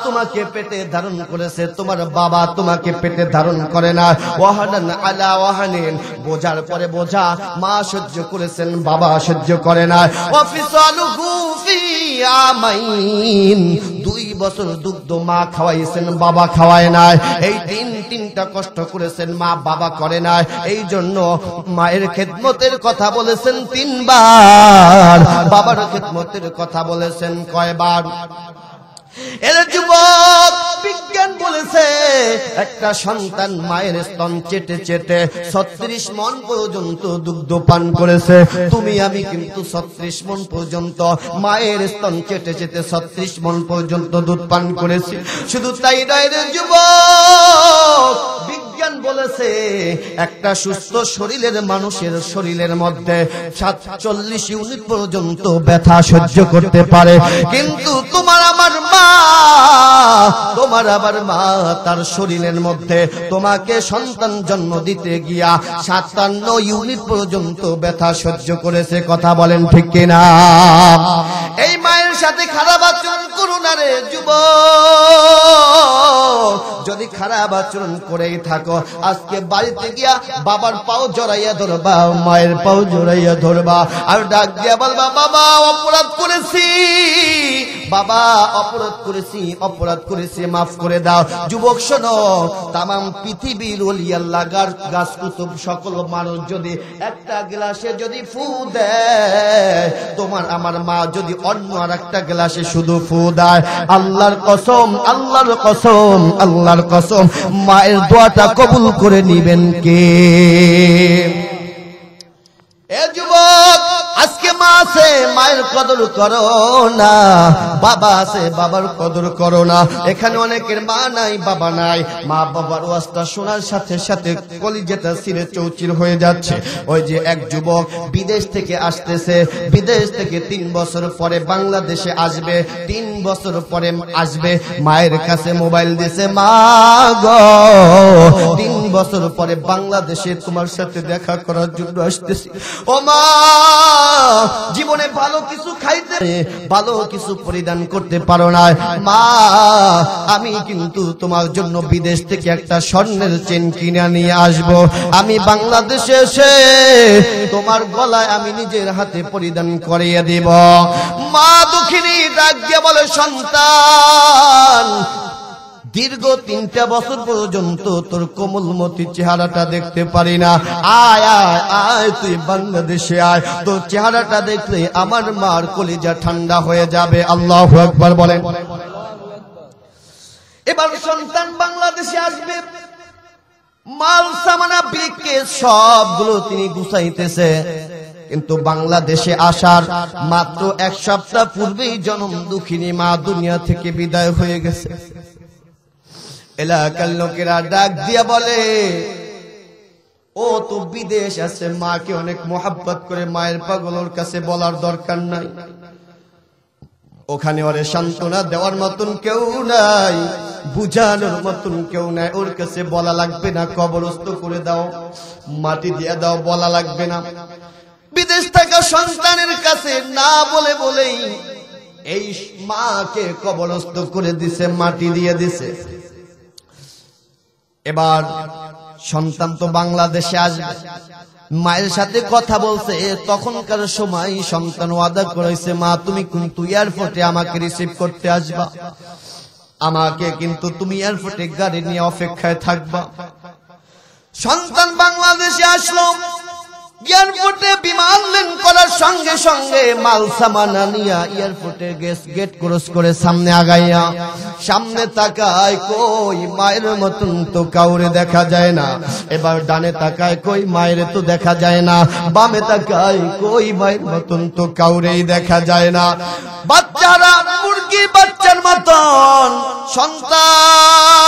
তোমাকে পেটে ধারণ করেছে, তোমার বাবা তোমাকে পেটে ধারণ করে না। ওয়াহানান আলা ওয়াহানিন, বোঝার পরে বোঝা মা সহ্য করেছেন, বাবা সহ্য করে না। ওয়াফিসালুহু ফি আমাইন, 2 বছর দুগ্ধ মা খাওয়াইছেন, বাবা খাওয়ায় না। এই তিনটা কষ্ট করেছেন, মা বাবা করে না। এই জন্য মায়ের খেদমতের কথা বলেছেন 3 বার, বাবার খেদমতের কথা বলেছেন কয়বার? এর যুবক, বিজ্ঞান বলেছে একটা সন্তান মায়ের স্তন চেটে চেটে 36 মণ পর্যন্ত দুগ্ধ পান করেছে। তুমি আমি কিন্তু 36 মণ পর্যন্ত মায়ের স্তন চেটে চেটে 36 মণ পর্যন্ত দুধ পান করেছি। শুধু তাই নয় রে যুবক, বিজ্ঞান বলেছে একটা সুস্থ শরীরের মানুষের শরীরের মধ্যে 47 ইউনিট পর্যন্ত ব্যথা সহ্য করতে পারে। কিন্তু তোমার আমার মা, তোমার আবার মা তার শরীরের মধ্যে তোমাকে সন্তান জন্ম দিতে গিয়া 57 ইউনিট পর্যন্ত ব্যথা সহ্য করেছে। কথা বলেন ঠিক কিনা? এই মায়ের সাথে খারাপ আচরণ করো না রে যুবক। যদি খারাপ আচরণ করেই থাকো, আজকে বাড়িতে গিয়া বাবার পাও জড়াইয়া ধরবা, মায়ের পাও জড়াইয়া ধরবা, আর ডাক দিয়া বলবা, বাবা অপরাধ করেছি, বাবা অপরাধ করেছি, মাফ করে দাও। যুবক শোনো, তামাম পৃথিবীর ওলি আল্লাহ গাছ কুতুব সকল মানুষ যদি একটা গ্লাসে যদি ফু দেয়, তোমার আমার মা যদি অন্য আর একটা গ্লাসে শুধু ফু দেয়, আল্লাহর কসম, আল্লাহর কসম, আল্লাহর কসম, মায়ের দোয়াটা কবুল করে নিবেন কে? এ যুবক, আজকে মা আছে, মায়ের কদর করো না। বাবা আছে, বাবার কদর করো না। এখানে অনেকের মা নাই, বাবা নাই। মা বাবার ওয়াজটা শোনার সাথে সাথে কলিজাটা ছিঁড়ে চৌচির হয়ে যাচ্ছে। ওই যে এক যুবক বিদেশ থেকে আসতেছে, বিদেশ থেকে 3 বছর পরে বাংলাদেশে আসবে, 3 বছর পরে আসবে, মায়ের কাছে মোবাইল দিছে, মা গো 3 বছর পরে বাংলাদেশে তোমার সাথে দেখা করার জন্য আসতেছি। ও মা, জীবনে ভালো কিছু খাইতে, ভালো কিছু পরিধান করতে পারো না। মা, আমি কিন্তু তোমার জন্য বিদেশ থেকে একটা স্বর্ণের চেন কিনে নিয়ে আসব। আমি বাংলাদেশে এসে তোমার গলায় আমি নিজের হাতে পরিধান করিয়ে দেব। মা দুঃখিনী ডাক দিয়ে বলে, সন্তান, দীর্ঘ 3টা বছর পর্যন্ত তোর কোমলমতি চেহারাটা দেখতে পারি না। আয় আয় আয়, তুই বাংলাদেশে আয়, তোর চেহারাটা দেখলে আমার মার কলিজা ঠান্ডা হয়ে যাবে। আল্লাহু আকবার বলেন। এবার সন্তান বাংলাদেশে আসবে, মাল সামানা বিকে সবগুলো তিনি গুছাইতেছে। কিন্তু বাংলাদেশে আসার মাত্র 1 সপ্তাহ পূর্বেই জনম দুঃখিনী মা দুনিয়া থেকে বিদায় হয়ে গেছে। এলাকার লোকেরা ডাক দিয়া বলে, ও তো বিদেশ আছে, মাকে অনেক মোহাব্বত করে, মায়ের পাগলের কাছে বলার দরকার নাই, ওখানে ওরে সান্ত্বনা দেওয়ার মতন কেউ নাই। বুঝানোর মতন কেউ নাই, ওর কাছে বলা লাগবে না কবরস্থ করে দাও, মাটি দিয়ে দাও, বলা লাগবে না। বিদেশ থাকা সন্তানের কাছে না বলে বলেই এই মাকে কবরস্থ করে দিছে, মাটি দিয়ে দিছে। এবার সন্তান তো বাংলাদেশে আসবে, মায়ের সাথে কথা বলছে। তখনকার সময় সন্তান ওয়াদা করেছে, মা তুমি কিন্তু এয়ারপোর্টে আমাকে রিসিভ করতে আসবা, আমাকে কিন্তু তুমি এয়ারপোর্টে গাড়ি নিয়ে অপেক্ষায় থাকবা। সন্তান বাংলাদেশে আসলো, এয়ারপোর্টে বিমান ল্যান্ড করার সঙ্গে সঙ্গে মাল সামানা নিয়া এয়ারপোর্টের গেট ক্রস করে সামনে আগাইয়া, সামনে তাকায়, কই মায়ের মতন তো কাউরে দেখা যায় না। এবার ডানে তাকায়, কই মায়ের তো দেখা যায় না। বামে তাকায়, কই মায়ের মতন তো কাউরেই দেখা যায় না। বাচ্চারা মুরগি বাচ্চার মতন সন্তান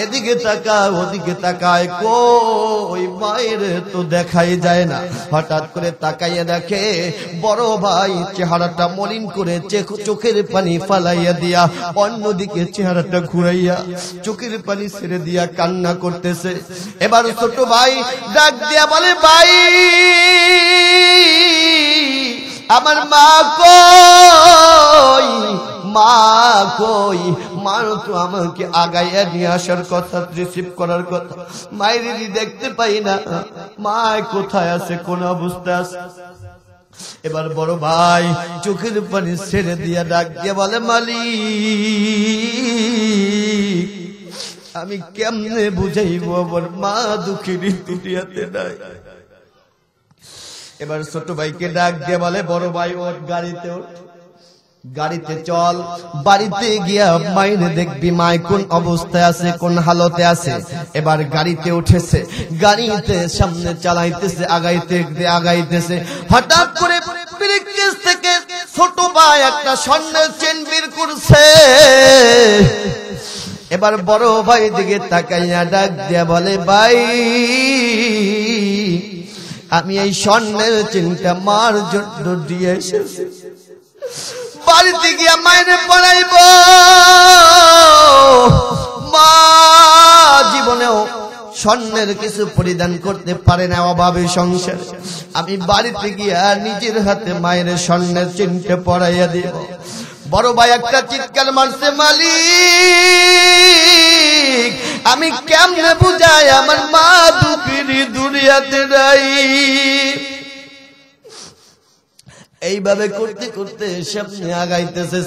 এদিকে তাকায় ওদিকে তাকায়, কই মায়ের তো দেখাই যায় না। হঠাৎ করে তাকাইয়া দেখে বড় ভাই চেহারাটা মলিন করে চোখের পানি ফালাইয়া দিয়া অন্যদিকে চেহারাটা ঘুরাইয়া চোখের পানি ছেড়ে দিয়া কান্না করতেছে। এবার ছোট ভাই ডাক দিয়া বলে, ভাই আমার মা কই, মা কই, মা তো আমাকে আগাইয়া নিয়ে আসার কথা, রিসিভ করার কথা, মায়ের দেখতে পাই না, মা কোথায় আছে, কোন অবস্থা আছে। এবার বড় ভাই চোখের পানি ছেড়ে দিয়া ডাক দিয়ে বলে, মালিক আমি কেমনে বুঝাইব আমার মা দুঃখিনী দুনিয়াতে নাই। এবার ছোট ভাইকে ডাক দিয়ে বলে, বড় ভাই ওর গাড়িতে ওঠ, গাড়িতে চল, বাড়িতে গিয়া মায়ের দেখবি মায় কোন অবস্থায় আছে, কোন হালতে আছে। এবার গাড়িতে উঠেছে, গাড়িতে সামনে চালাইতেছে, আগাইতেছে। হঠাৎ করে ব্রিফকেস থেকে ছোট ভাই একটা স্বর্ণের চেন বের করছে। এবার বড় ভাই দিকে তাকাইয়া ডাক দিয়া বলে, ভাই আমি এই স্বর্ণের চেনটা মার জন্য দিয়ে এসেছি, বাড়িতে গিয়া মায়ের পড়াইব। মা জীবনেও স্বর্ণের কিছু পরিধান করতে পারে না, অভাবে সংসার। আমি বাড়িতে গিয়া নিজের হাতে মায়ের স্বর্ণের চেনটা পড়াইয়া দিব। বড় ভাই একটা চিৎকার মারছে, মালিক আমি কেমনে বুঝাই আমার মা দুঃখিনী দুনিয়াতে নাই। এইভাবে করতে করতে সামনে আগাইতেছে,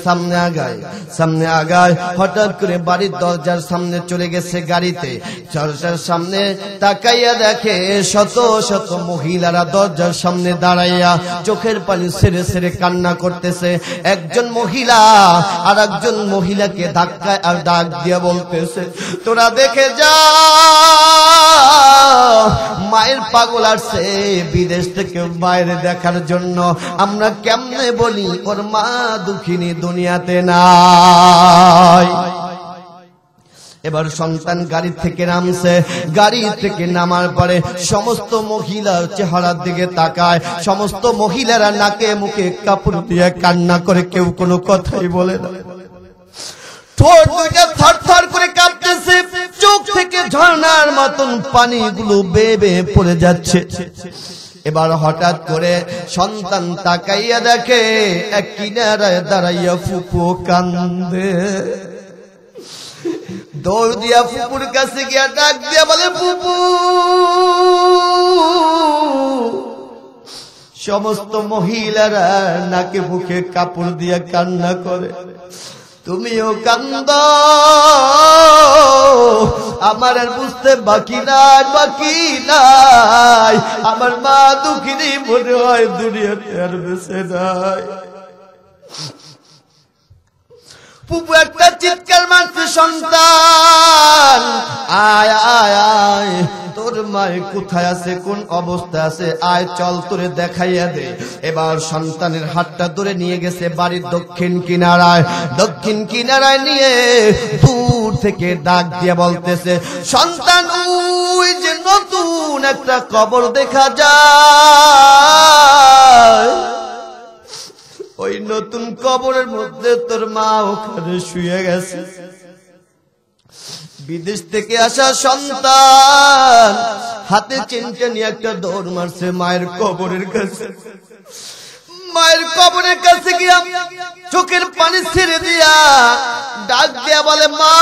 সামনে আগায়। হঠাৎ করে বাড়ির দরজার সামনে চলে গেছে গাড়িতে। দরজার সামনে তাকাইয়া দেখে শত শত মহিলারা দরজার সামনে দাঁড়াইয়া চোখের পানি ছেড়ে ছেড়ে কান্না করতেছে। একজন মহিলা আর একজন মহিলাকে ধাক্কায় আর ডাক দিয়ে বলতেছে, তোরা দেখে যা, মায়ের পাগল আসছে বিদেশ থেকে মায়ের দেখার জন্য। আমরা কেমনে বলি ওর মা দুঃখিনী দুনিয়াতে নাই। এবার সন্তান গাড়ি থেকে নামছে, গাড়ি থেকে নামার পরে সমস্ত মহিলার চেহারার দিকে তাকায়। সমস্ত মহিলারা নাকে মুখে কাপড় দিয়ে কান্না করে, কেউ কোনো কথাই বলে না। ঠোঁট দুইটা থরথর করে কাঁপতেছে, চোখ থেকে ঝর্ণার মতন পানিগুলো বেয়ে বেয়ে পড়ে যাচ্ছে। এবার হঠাৎ করে সন্তান তাকাইয়া দেখে এক কিনারায় দাঁড়াইয়া ফুপু কান্দে। দৌড় দিয়া ফুপুর কাছে গিয়া ডাক দিয়া বলে, ফুপু। সমস্ত মহিলারা নাকে মুখে কাপড় দিয়া কান্না করে, তুমিও কান্দ, আমার আর বুঝতে বাকি নাই, আমার মা দুঃখিনী মনে হয় দুনিয়াতে আর বেঁচে নাই। ফুপু একটা চিৎকার মারছে, সন্তান আয় আয় আয়, তোর মায় কোথায় আছে, কোন অবস্থায় আছে, আয় চল তোরে দেখাইয়া দে। এবার সন্তানের হাতটা ধরে নিয়ে গেছে বাড়ির দক্ষিণ কিনারায় নিয়ে দূর থেকে ডাক দিয়ে বলতেছে, সন্তান ওই যে নতুন একটা কবর দেখা যায়, ওই নতুন কবরের মধ্যে তোর মা ওখানে শুয়ে গেছে। বিদেশ থেকে আসা সন্তান হাতে চিনটা নিয়ে একটা দৌড় মারছে মায়ের কবরের কাছে। মায়ের কবরের কাছে গিয়া চোখের পানি ছেড়ে দিয়া ডাক দিয়া বলে, মা,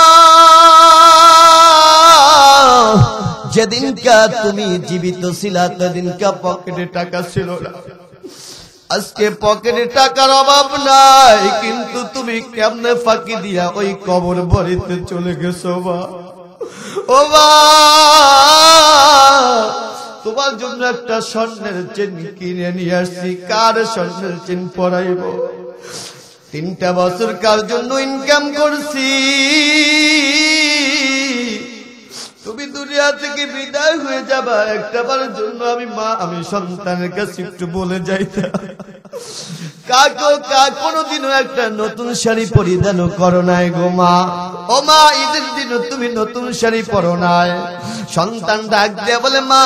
যেদিনকা তুমি জীবিত ছিলা সেদিনকা পকেটে টাকা ছিল না, আজকে পকেটে টাকার অভাব নাই, কিন্তু তুমি কেমনে ফাঁকি দিয়া ওই কবর বাড়িতে চলে গেছো মা। ও মা, তোমার জন্য একটা স্বর্ণের চেন কিনে নিয়ে আসছি, কার স্বর্ণের চেন পরাইব? 3টা বছর কার জন্য ইনকাম করছি, তুমি দুনিয়া থেকে বিদায় হয়ে যাবা, একটাবারের জন্য আমি সন্তানের কাছে একটু বলে যাইতাম, কোনদিনও একটা নতুন শাড়ি পরিধান করো নাই গো মা। ও মা, ঈদের দিনও তুমি নতুন শাড়ি পরো নাই। সন্তান ডাক দিয়ে বলে, মা,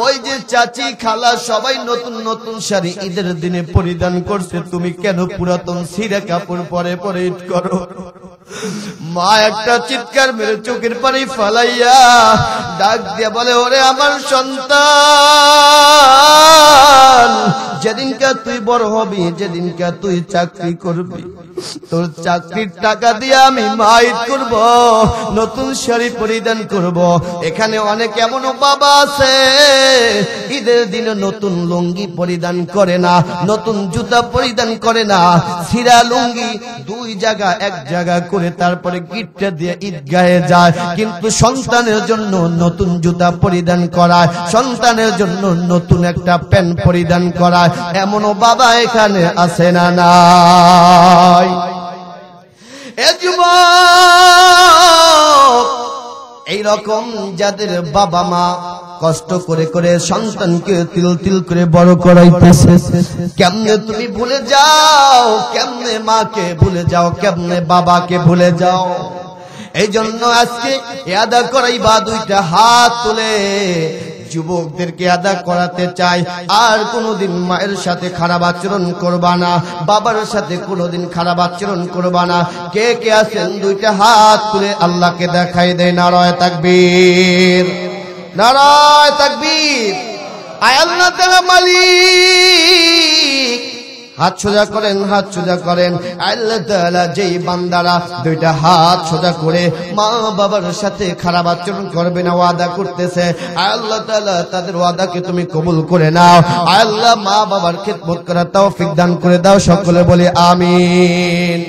ওই যে চাচি খালা সবাই নতুন নতুন শাড়ি ঈদের দিনে পরিধান করছে, তুমি কেন পুরাতন ছিঁড়া কাপড় পরে পরে ঈদ করো? মা একটা চিৎকার মেরে চোখের পানি ফালাইয়া ডাক দিয়ে বলে, ওরে আমার সন্তান, যেদিনকা তুই বড় হবি, যেদিনকা তুই চাকরি করবি, তোর চাকরির টাকা দিয়ে আমি মা ঈদ করব, নতুন শাড়ি পরিধান করব। এখানে অনেক এমন বাবা আছে ঈদের দিনে নতুন লুঙ্গি পরিধান করে না, নতুন জুতা পরিধান করে না, ছিঁড়া লুঙ্গি 2 জায়গা 1 জায়গা করে তারপরে গিটটা দিয়ে ঈদগাহে যায়, কিন্তু সন্তানের জন্য নতুন জুতা পরিধান করায়, সন্তানের জন্য নতুন একটা প্যান্ট পরিধান করায়। এমনও বাবা এখানে আছে না নাই? এ যুবক, এইরকম যাদের বাবা মা কষ্ট করে করে সন্তানকে তিল তিল করে বড় করাইতেছে, কেমনে তুমি ভুলে যাও? কেমনে মাকে ভুলে যাও? কেমনে বাবাকে ভুলে যাও? এই জন্য আজকে আদা করাইবা 2টা হাত তুলে যুবকদেরকে আদা করাতে চাই। আর কোনোদিন মায়ের সাথে খারাপ আচরণ করবা না, বাবার সাথে কোনোদিন খারাপ আচরণ করবা না। কে কে আছেন 2টা হাত তুলে আল্লাহকে দেখাই দেয়। নারায়ে তাকবীর, নারায়ে তাকবীর। আয় আল্লাহ তাআলা মালিক, হাত সোজা করেন, হাত সোজা করেন। আল্লাহ তাআলা যেই বান্দারা 2টা হাত সোজা করে মা বাবার সাথে খারাপ আচরণ করবে না ওয়াদা করতেছে, আল্লাহ তাআলা তাদের ওয়াদাকে তুমি কবুল করে নাও। আল্লাহ মা বাবার খিদমত করার তৌফিক দান করে দাও। সকলে বলে আমিন।